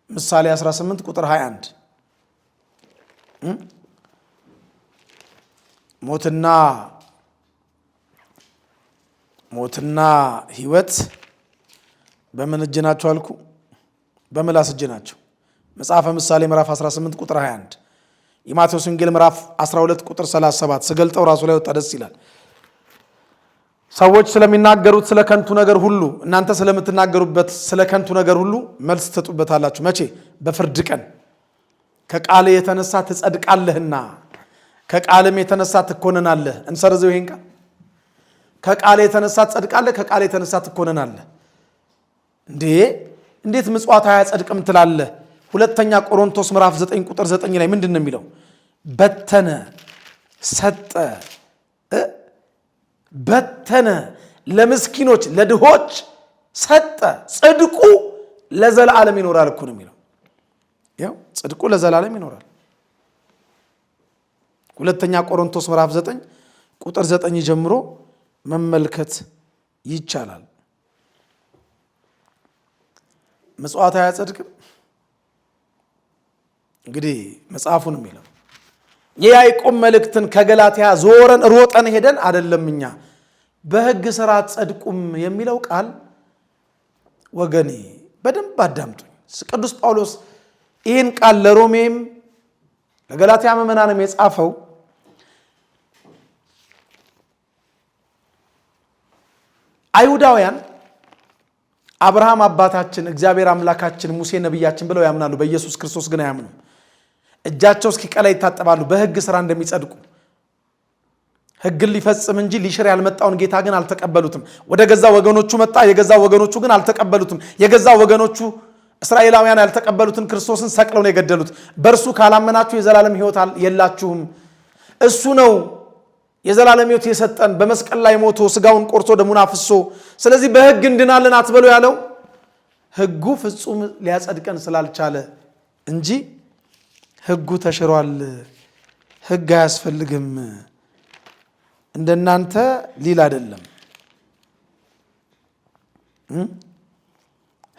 ምሳሌ 18 ቁጥር 21 ሞትና ህይወት በምን እጅ ናቸው አልኩ? በምላስ እጅ ናቸው። መጽሐፈ ምሳሌ ምዕራፍ 18 ቁጥር 21 የማቴዎስ ወንጌል ምዕራፍ 12 ቁጥር 37 ስገልጠው ራሱ ላይ ወጣ ደስ ይላል። ሰዎች ስለሚናገሩት ስለ ከንቱ ነገር ሁሉ እናንተ ስለምትናገሩበት ስለ ከንቱ ነገር ሁሉ መልስ ትሰጡበታላችሁ። መቼ? በፍርድ ቀን። ከቃል የተነሳ ትጸድቃለህና ከቃልም የተነሳ ትኮነናለህ። እንሰርዘው ይሄን ቃል። ከቃል የተነሳ ትጸድቃለህ፣ ከቃል የተነሳ ትኮነናለህ። እንዴት ምጽዋት አያጸድቅም ትላለህ? ሁለተኛ ቆሮንቶስ ምዕራፍ 9 ቁጥር 9 ላይ ምንድን ነው የሚለው? በተነ፣ ሰጠ፣ በተነ፣ ለምስኪኖች ለድሆች ሰጠ፣ ጽድቁ ለዘላለም ይኖራል እኮ ነው የሚለው። ያው ጽድቁ ለዘላለም ይኖራል። ሁለተኛ ቆሮንቶስ ምዕራፍ 9 ቁጥር 9 ጀምሮ መመልከት ይቻላል። ምጽዋት አያጸድቅም። እንግዲህ መጽሐፉን የሚለው የያዕቆብ መልእክትን ከገላትያ ዞረን ሮጠን ሄደን አይደለምኛ በሕግ ሥራ አትጸድቁም የሚለው ቃል ወገኔ በደንብ አዳምጡኝ። ቅዱስ ጳውሎስ ይህን ቃል ለሮሜም ለገላትያ ምዕመናንም የጻፈው አይሁዳውያን አብርሃም አባታችን፣ እግዚአብሔር አምላካችን፣ ሙሴ ነቢያችን ብለው ያምናሉ። በኢየሱስ ክርስቶስ ግን አያምኑም። እጃቸው እስኪቀላ ይታጠባሉ በሕግ ሥራ እንደሚጸድቁ። ሕግን ሊፈጽም እንጂ ሊሽር ያልመጣውን ጌታ ግን አልተቀበሉትም። ወደ ገዛ ወገኖቹ መጣ፣ የገዛ ወገኖቹ ግን አልተቀበሉትም። የገዛ ወገኖቹ እስራኤላውያን ያልተቀበሉትን ክርስቶስን ሰቅለው ነው የገደሉት። በእርሱ ካላመናችሁ የዘላለም ሕይወት የላችሁም። እሱ ነው የዘላለም ሕይወት የሰጠን በመስቀል ላይ ሞቶ ስጋውን ቆርሶ ደሙን አፍሶ። ስለዚህ በሕግ እንድናለን አትበሉ ያለው ሕጉ ፍጹም ሊያጸድቀን ስላልቻለ እንጂ ሕጉ ተሽሯል፣ ሕግ አያስፈልግም እንደናንተ ሊል አይደለም።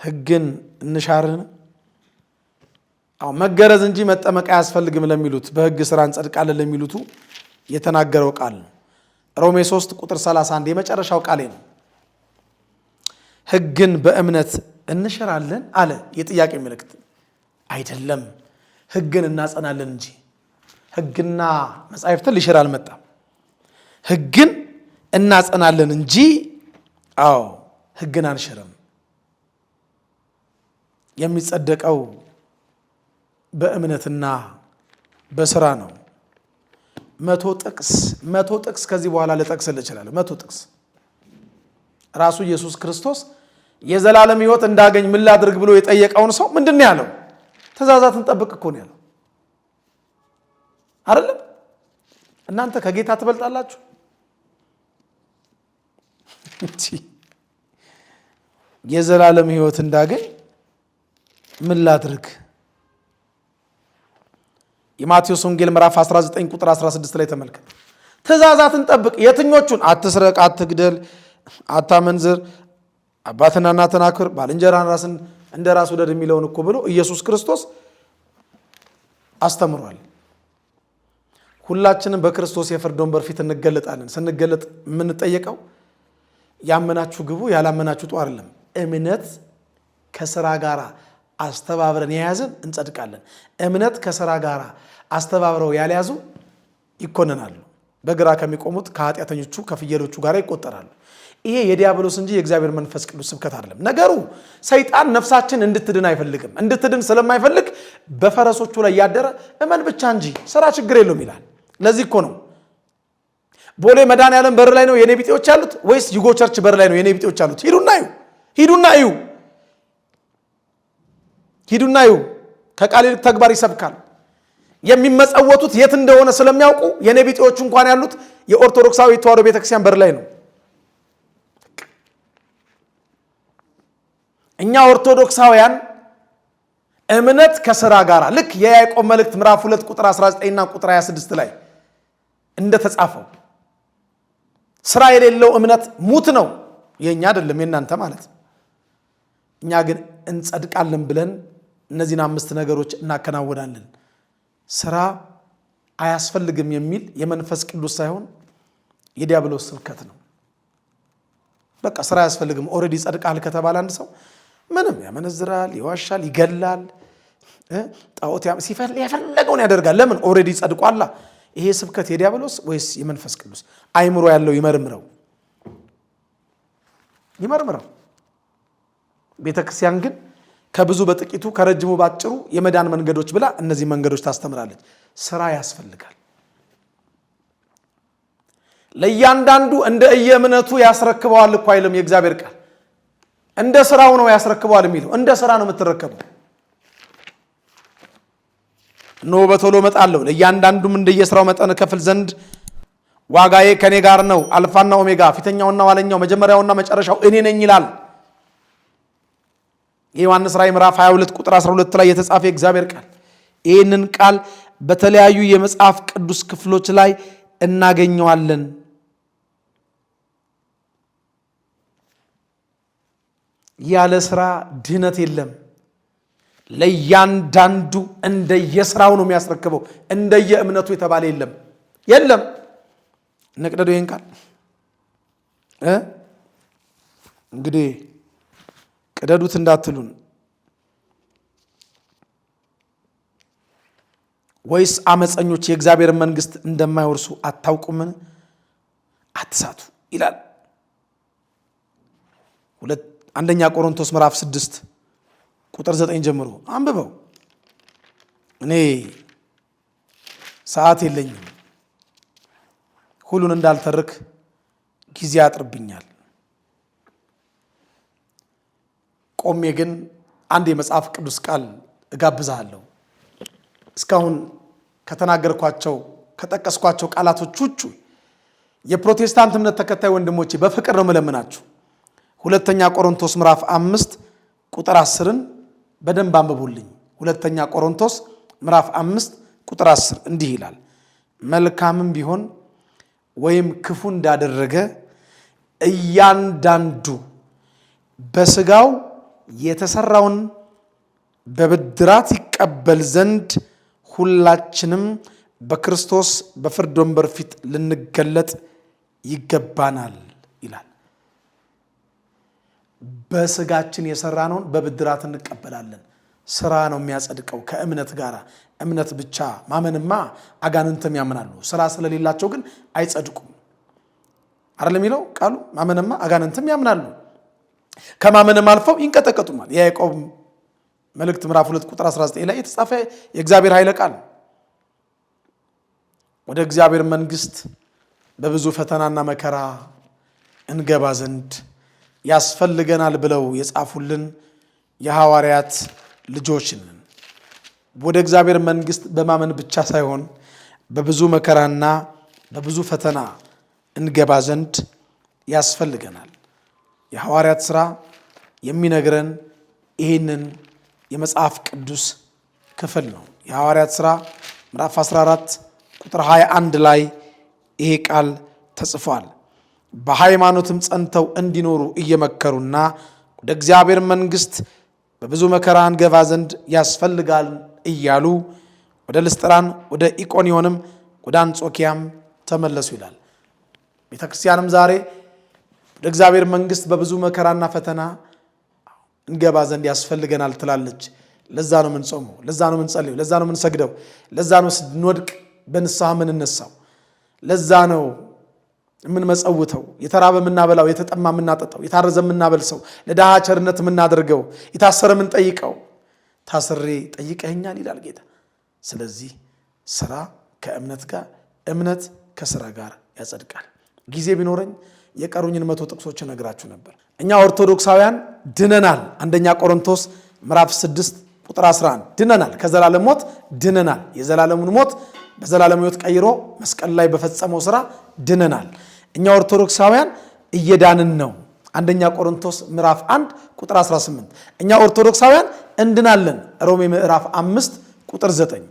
ሕግን እንሻርን መገረዝ እንጂ መጠመቅ አያስፈልግም ለሚሉት፣ በሕግ ሥራ እንጸድቃለን ለሚሉቱ የተናገረው ቃል ነው። ሮሜ 3 ቁጥር 31 የመጨረሻው ቃሌ ነው። ሕግን በእምነት እንሽራለን አለ። የጥያቄ ምልክት አይደለም፣ ሕግን እናጸናለን እንጂ። ሕግና መጻሕፍትን ሊሽር አልመጣም። ሕግን እናጸናለን እንጂ ሕግን አንሽርም። የሚጸደቀው በእምነትና በሥራ ነው። መቶ ጥቅስ ከዚህ በኋላ ልጠቅስልህ እችላለሁ። 100 ጥቅስ ራሱ ኢየሱስ ክርስቶስ የዘላለም ሕይወት እንዳገኝ ምን ላድርግ ብሎ የጠየቀውን ሰው ምንድን ነው ያለው? ትእዛዛትን ጠብቅ እኮ ነው ያለው አይደለም? እናንተ ከጌታ ትበልጣላችሁ። የዘላለም ሕይወት እንዳገኝ ምን ላድርግ? የማቴዎስ ወንጌል ምዕራፍ 19 ቁጥር 16 ላይ ተመልከት። ትእዛዛትን ጠብቅ። የትኞቹን? አትስረቅ፣ አትግደል፣ አታመንዝር፣ አባትና እናትን አክብር፣ ባልንጀራን ራስን እንደ ራስ ውደድ የሚለውን እኮ ብሎ ኢየሱስ ክርስቶስ አስተምሯል። ሁላችንም በክርስቶስ የፍርድ ወንበር ፊት እንገለጣለን። ስንገለጥ የምንጠየቀው ያመናችሁ ግቡ፣ ያላመናችሁ ጡ አይደለም። እምነት ከሥራ ጋር አስተባብረን የያዝን እንጸድቃለን። እምነት ከሥራ ጋር አስተባብረው ያልያዙ ይኮነናሉ። በግራ ከሚቆሙት ከኃጢአተኞቹ ከፍየሎቹ ጋር ይቆጠራሉ። ይሄ የዲያብሎስ እንጂ የእግዚአብሔር መንፈስ ቅዱስ ስብከት አይደለም። ነገሩ ሰይጣን ነፍሳችን እንድትድን አይፈልግም። እንድትድን ስለማይፈልግ በፈረሶቹ ላይ ያደረ እመን ብቻ እንጂ ስራ ችግር የለውም ይላል። ለዚህ እኮ ነው ቦሌ መድኃኔዓለም በር ላይ ነው የኔ ቢጤዎች ያሉት ወይስ ዩጎ ቸርች በር ላይ ነው የኔ ቢጤዎች ያሉት? ሂዱና እዩ። ከቃል ይልቅ ተግባር ይሰብካል። የሚመጸወቱት የት እንደሆነ ስለሚያውቁ የኔ ቢጤዎቹ እንኳን ያሉት የኦርቶዶክሳዊ ተዋሕዶ ቤተክርስቲያን በር ላይ ነው። እኛ ኦርቶዶክሳውያን እምነት ከሥራ ጋር ልክ የያዕቆብ መልእክት ምዕራፍ 2 ቁጥር 19 እና ቁጥር 26 ላይ እንደተጻፈው ስራ የሌለው እምነት ሙት ነው። የኛ አይደለም የናንተ ማለት። እኛ ግን እንጸድቃለን ብለን እነዚህን 5 ነገሮች እናከናውናለን። ስራ አያስፈልግም የሚል የመንፈስ ቅዱስ ሳይሆን የዲያብሎስ ስብከት ነው። በቃ ስራ አያስፈልግም ኦሬዲ ጸድቃል ከተባለ አንድ ሰው ምንም ያመነዝራል፣ ይዋሻል፣ ይገላል፣ ጣዖት የፈለገውን ያደርጋል። ለምን? ኦሬዲ ጸድቋላ። ይሄ ስብከት የዲያብሎስ ወይስ የመንፈስ ቅዱስ? አይምሮ ያለው ይመርምረው። ቤተክርስቲያን ግን ከብዙ በጥቂቱ ከረጅሙ ባጭሩ የመዳን መንገዶች ብላ እነዚህ መንገዶች ታስተምራለች። ስራ ያስፈልጋል። ለእያንዳንዱ እንደ እየእምነቱ ያስረክበዋል እኮ አይልም የእግዚአብሔር ቃል። እንደ ስራው ነው ያስረክበዋል የሚለው። እንደ ስራ ነው የምትረከበው። ኖ በቶሎ እመጣለሁ፣ ለእያንዳንዱም እንደየስራው መጠን ከፍል ዘንድ ዋጋዬ ከኔ ጋር ነው። አልፋና ኦሜጋ፣ ፊተኛውና ኋለኛው፣ መጀመሪያውና መጨረሻው እኔ ነኝ ይላል። የዮሐንስ ራእይ ምዕራፍ 22 ቁጥር 12 ላይ የተጻፈ የእግዚአብሔር ቃል። ይህንን ቃል በተለያዩ የመጽሐፍ ቅዱስ ክፍሎች ላይ እናገኘዋለን። ያለ ስራ ድህነት የለም። ለእያንዳንዱ እንደየስራው ነው የሚያስረክበው። እንደየእምነቱ የተባለ የለም። ነቅደዶ ይህን ቃል እንግዲህ ቅደዱት እንዳትሉን። ወይስ አመፀኞች የእግዚአብሔርን መንግስት እንደማይወርሱ አታውቁምን? አትሳቱ ይላል። አንደኛ ቆሮንቶስ ምዕራፍ 6 ቁጥር 9 ጀምሮ አንብበው። እኔ ሰዓት የለኝም፣ ሁሉን እንዳልተርክ ጊዜ ያጥርብኛል። ቆሜ ግን አንድ የመጽሐፍ ቅዱስ ቃል እጋብዛለሁ። እስካሁን ከተናገርኳቸው ከጠቀስኳቸው ቃላቶች ውጪ የፕሮቴስታንት እምነት ተከታይ ወንድሞቼ በፍቅር ነው የምለምናችሁ። ሁለተኛ ቆሮንቶስ ምዕራፍ 5 ቁጥር 10ን በደንብ አንብቡልኝ። ሁለተኛ ቆሮንቶስ ምዕራፍ 5 ቁጥር 10 እንዲህ ይላል፣ መልካምም ቢሆን ወይም ክፉ እንዳደረገ እያንዳንዱ በስጋው የተሰራውን በብድራት ይቀበል ዘንድ ሁላችንም በክርስቶስ በፍርድ ወንበር ፊት ልንገለጥ ይገባናል ይላል። በስጋችን የሰራነውን በብድራት እንቀበላለን። ስራ ነው የሚያጸድቀው ከእምነት ጋር። እምነት ብቻ ማመንማ አጋንንትም ያምናሉ፣ ስራ ስለሌላቸው ግን አይጸድቁም። አይደለም የሚለው ቃሉ? ማመንማ አጋንንትም ያምናሉ፣ ከማመንም አልፈው ይንቀጠቀጡማል። የያዕቆብ መልእክት ምዕራፍ 2 ቁጥር 19 ላይ የተጻፈ የእግዚአብሔር ኃይለ ቃል። ወደ እግዚአብሔር መንግሥት በብዙ ፈተናና መከራ እንገባ ዘንድ ያስፈልገናል ብለው የጻፉልን የሐዋርያት ልጆች ነን። ወደ እግዚአብሔር መንግሥት በማመን ብቻ ሳይሆን በብዙ መከራና በብዙ ፈተና እንገባ ዘንድ ያስፈልገናል። የሐዋርያት ሥራ የሚነግረን ይህንን የመጽሐፍ ቅዱስ ክፍል ነው። የሐዋርያት ሥራ ምዕራፍ 14 ቁጥር 21 ላይ ይሄ ቃል ተጽፏል። በሃይማኖትም ጸንተው እንዲኖሩ እየመከሩና ወደ እግዚአብሔር መንግሥት በብዙ መከራ እንገባ ዘንድ ያስፈልጋል እያሉ ወደ ልስጥራን ወደ ኢቆንዮንም ወደ አንጾኪያም ተመለሱ ይላል። ቤተ ክርስቲያንም ዛሬ ወደ እግዚአብሔር መንግሥት በብዙ መከራና ፈተና እንገባ ዘንድ ያስፈልገናል ትላለች። ለዛ ነው የምንጾመው፣ ለዛ ነው የምንጸልየው፣ ለዛ ነው የምንሰግደው፣ ለዛ ነው ስንወድቅ በንስሐ የምንነሳው፣ ለዛ ነው የምንመጸውተው፣ የተራበ የምናበላው፣ የተጠማ የምናጠጣው፣ የታረዘ የምናበልሰው፣ ለድሃ ቸርነት የምናደርገው፣ የታሰረ የምንጠይቀው። ታስሬ ጠይቀኸኛል ይላል ጌታ። ስለዚህ ስራ ከእምነት ጋር፣ እምነት ከስራ ጋር ያጸድቃል። ጊዜ ቢኖረኝ የቀሩኝን 100 ጥቅሶች እነግራችሁ ነበር። እኛ ኦርቶዶክሳውያን ድነናል። አንደኛ ቆሮንቶስ ምዕራፍ 6 ቁጥር 11 ድነናል፣ ከዘላለም ሞት ድነናል። የዘላለሙን ሞት በዘላለም ሕይወት ቀይሮ መስቀል ላይ በፈጸመው ስራ ድነናል። እኛ ኦርቶዶክሳውያን እየዳንን ነው። አንደኛ ቆሮንቶስ ምዕራፍ 1 ቁጥር 18 እኛ ኦርቶዶክሳውያን እንድናለን። ሮሜ ምዕራፍ 5 ቁጥር 9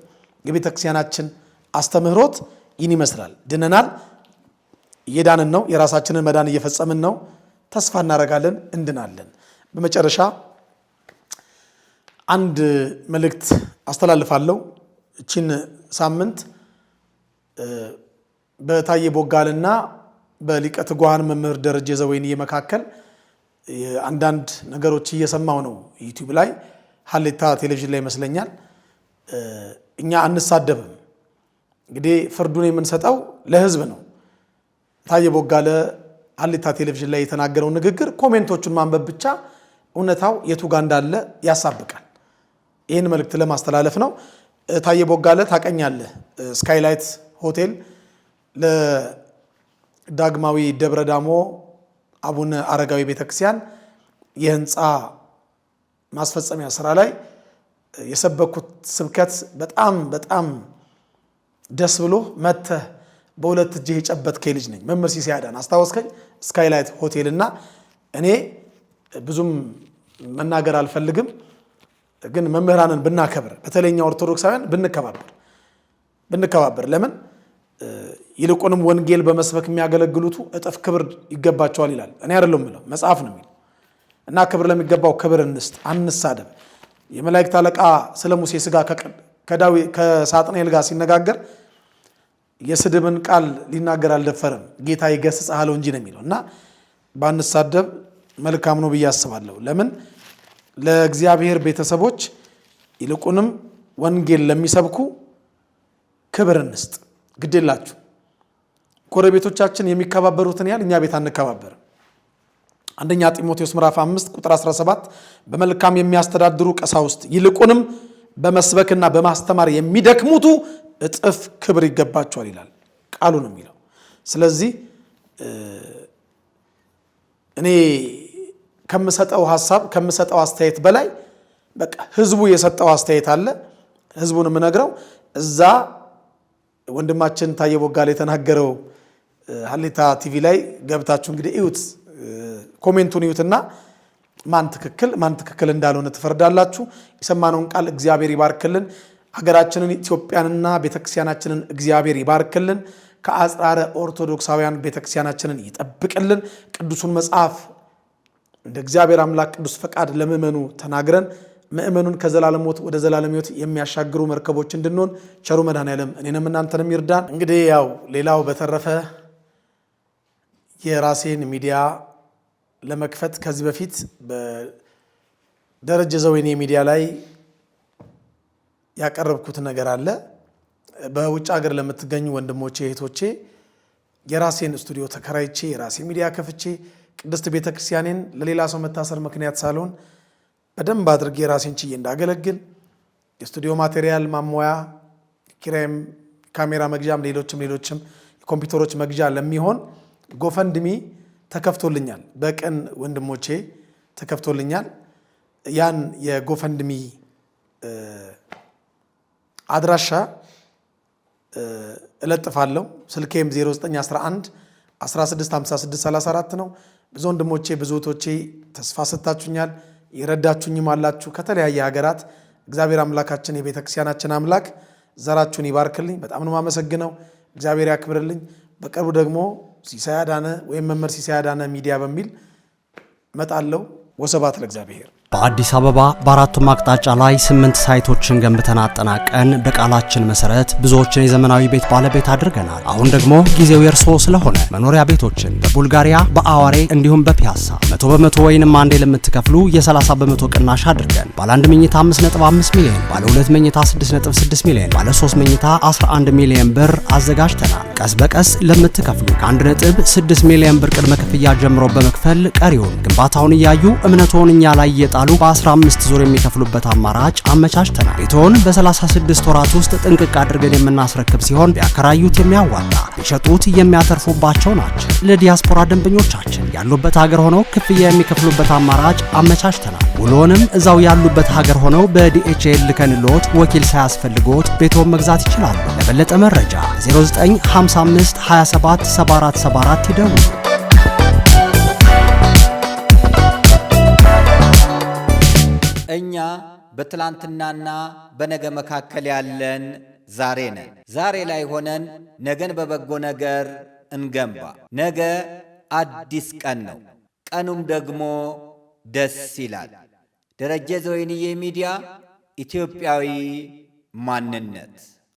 የቤተ ክርስቲያናችን አስተምህሮት ይህን ይመስላል። ድነናል፣ እየዳንን ነው፣ የራሳችንን መዳን እየፈጸምን ነው፣ ተስፋ እናደርጋለን፣ እንድናለን። በመጨረሻ አንድ መልእክት አስተላልፋለሁ። እቺን ሳምንት በታየ ቦጋልና በሊቀ ትጉሃን መምህር ደረጀ ዘወይንዬ መካከል አንዳንድ ነገሮች እየሰማሁ ነው። ዩቲዩብ ላይ ሀሌታ ቴሌቪዥን ላይ ይመስለኛል። እኛ አንሳደብም። እንግዲህ ፍርዱን የምንሰጠው ለህዝብ ነው። ታየ ቦጋለ ሀሌታ ቴሌቪዥን ላይ የተናገረው ንግግር ኮሜንቶቹን ማንበብ ብቻ እውነታው የቱ ጋር እንዳለ ያሳብቃል። ይህን መልእክት ለማስተላለፍ ነው። ታየ ቦጋለ ታቀኛለህ፣ ስካይላይት ሆቴል ለዳግማዊ ደብረ ዳሞ አቡነ አረጋዊ ቤተክርስቲያን የህንፃ ማስፈጸሚያ ስራ ላይ የሰበኩት ስብከት በጣም በጣም ደስ ብሎ መተህ በሁለት እጅህ የጨበጥከኝ ልጅ ነኝ። መምህር ሲሳይ አዳን አስታወስከኝ። ስካይላይት ሆቴልና እኔ ብዙም መናገር አልፈልግም፣ ግን መምህራንን ብናከብር፣ በተለይኛ ኦርቶዶክሳውያን ብንከባበር ለምን ይልቁንም ወንጌል በመስበክ የሚያገለግሉቱ እጥፍ ክብር ይገባቸዋል ይላል። እኔ አይደለም የምለው መጽሐፍ ነው የሚለው። እና ክብር ለሚገባው ክብር እንስጥ፣ አንሳደብ። የመላእክት አለቃ ስለ ሙሴ ስጋ ከሳጥናኤል ጋር ሲነጋገር የስድብን ቃል ሊናገር አልደፈረም፣ ጌታ ይገስጽህ አለው እንጂ ነው የሚለው። እና ባንሳደብ መልካም ነው ብዬ አስባለሁ። ለምን ለእግዚአብሔር ቤተሰቦች ይልቁንም ወንጌል ለሚሰብኩ ክብር እንስጥ። ግዴላችሁ ጎረቤቶቻችን የሚከባበሩትን ያህል እኛ ቤት አንከባበርም። አንደኛ ጢሞቴዎስ ምዕራፍ 5 ቁጥር 17 በመልካም የሚያስተዳድሩ ቀሳውስት ይልቁንም በመስበክና በማስተማር የሚደክሙቱ እጥፍ ክብር ይገባቸዋል ይላል ቃሉ ነው የሚለው። ስለዚህ እኔ ከምሰጠው ሐሳብ ከምሰጠው አስተያየት በላይ በቃ ህዝቡ የሰጠው አስተያየት አለ። ህዝቡን የምነግረው እዛ ወንድማችን ታየ ቦጋለ የተናገረው ሀሌታ ቲቪ ላይ ገብታችሁ እንግዲህ እዩት፣ ኮሜንቱን እዩትና ማን ትክክል እንዳልሆነ ትፈርዳላችሁ። የሰማነውን ቃል እግዚአብሔር ይባርክልን። ሀገራችንን ኢትዮጵያንና ቤተክርስቲያናችንን እግዚአብሔር ይባርክልን። ከአጽራረ ኦርቶዶክሳውያን ቤተክርስቲያናችንን ይጠብቅልን። ቅዱሱን መጽሐፍ እንደ እግዚአብሔር አምላክ ቅዱስ ፈቃድ ለምእመኑ ተናግረን ምእመኑን ከዘላለም ሞት ወደ ዘላለም ሕይወት የሚያሻግሩ መርከቦች እንድንሆን ቸሩ መድኃኔዓለም እኔንም እናንተንም ይርዳን። እንግዲህ ያው ሌላው በተረፈ የራሴን ሚዲያ ለመክፈት ከዚህ በፊት በደረጀ ዘወይኔ ሚዲያ ላይ ያቀረብኩት ነገር አለ። በውጭ ሀገር ለምትገኙ ወንድሞቼ እህቶቼ የራሴን ስቱዲዮ ተከራይቼ የራሴ ሚዲያ ከፍቼ ቅድስት ቤተክርስቲያኔን ለሌላ ሰው መታሰር ምክንያት ሳልሆን በደንብ አድርጌ ራሴን ችዬ እንዳገለግል የስቱዲዮ ማቴሪያል ማሟያ፣ ኪራይም፣ ካሜራ መግዣም ሌሎችም የኮምፒውተሮች መግዣ ለሚሆን ጎፈንድሚ ተከፍቶልኛል። በቀን ወንድሞቼ ተከፍቶልኛል። ያን የጎፈንድሚ አድራሻ እለጥፋለሁ። ስልኬም 0911 165634 ነው። ብዙ ወንድሞቼ ብዙ እህቶቼ ተስፋ ሰጥታችሁኛል፣ ይረዳችሁኝም አላችሁ ከተለያየ ሀገራት። እግዚአብሔር አምላካችን የቤተክርስቲያናችን አምላክ ዘራችሁን ይባርክልኝ። በጣም ነው የማመሰግነው። እግዚአብሔር ያክብርልኝ። በቅርቡ ደግሞ ሲሳይ አዳነ ወይም መምህር ሲሳይ አዳነ ሚዲያ በሚል መጣለው። ወሰባት ለእግዚአብሔር። በአዲስ አበባ በአራቱም አቅጣጫ ላይ 8 ሳይቶችን ገንብተን አጠናቀን በቃላችን መሰረት ብዙዎችን የዘመናዊ ቤት ባለቤት አድርገናል። አሁን ደግሞ ጊዜው የእርስዎ ስለሆነ መኖሪያ ቤቶችን በቡልጋሪያ በአዋሬ እንዲሁም በፒያሳ 100% ወይንም አንዴ ለምትከፍሉ የ30% ቅናሽ አድርገን ባለ 1 መኝታ 5.5 ሚሊዮን፣ ባለ 2 መኝታ 6.6 ሚሊዮን፣ ባለ 3 መኝታ 11 ሚሊዮን ብር አዘጋጅተናል። ቀስ በቀስ ለምትከፍሉ ከ1.6 ሚሊዮን ብር ቅድመ ክፍያ ጀምሮ በመክፈል ቀሪውን ግንባታውን እያዩ እምነቶን እኛ ላይ እየጣሉ በ15 ዙር የሚከፍሉበት አማራጭ አመቻችተናል። ቤቶን በ36 ወራት ውስጥ ጥንቅቅ አድርገን የምናስረክብ ሲሆን ቢያከራዩት የሚያዋጣ ቢሸጡት የሚያተርፉባቸው ናቸው። ለዲያስፖራ ደንበኞቻችን ያሉበት ሀገር ሆነው ክፍያ የሚከፍሉበት አማራጭ አመቻችተናል። ውሎንም እዛው ያሉበት ሀገር ሆነው በዲኤችኤል ልከንልዎት ወኪል ሳያስፈልግዎት ቤቶን መግዛት ይችላሉ። ለበለጠ መረጃ 0955 27 7474 ይደውሉ። እኛ በትላንትናና በነገ መካከል ያለን ዛሬ ነን። ዛሬ ላይ ሆነን ነገን በበጎ ነገር እንገንባ። ነገ አዲስ ቀን ነው፣ ቀኑም ደግሞ ደስ ይላል። ደረጀ ዘወይንዬ ሚዲያ፣ ኢትዮጵያዊ ማንነት።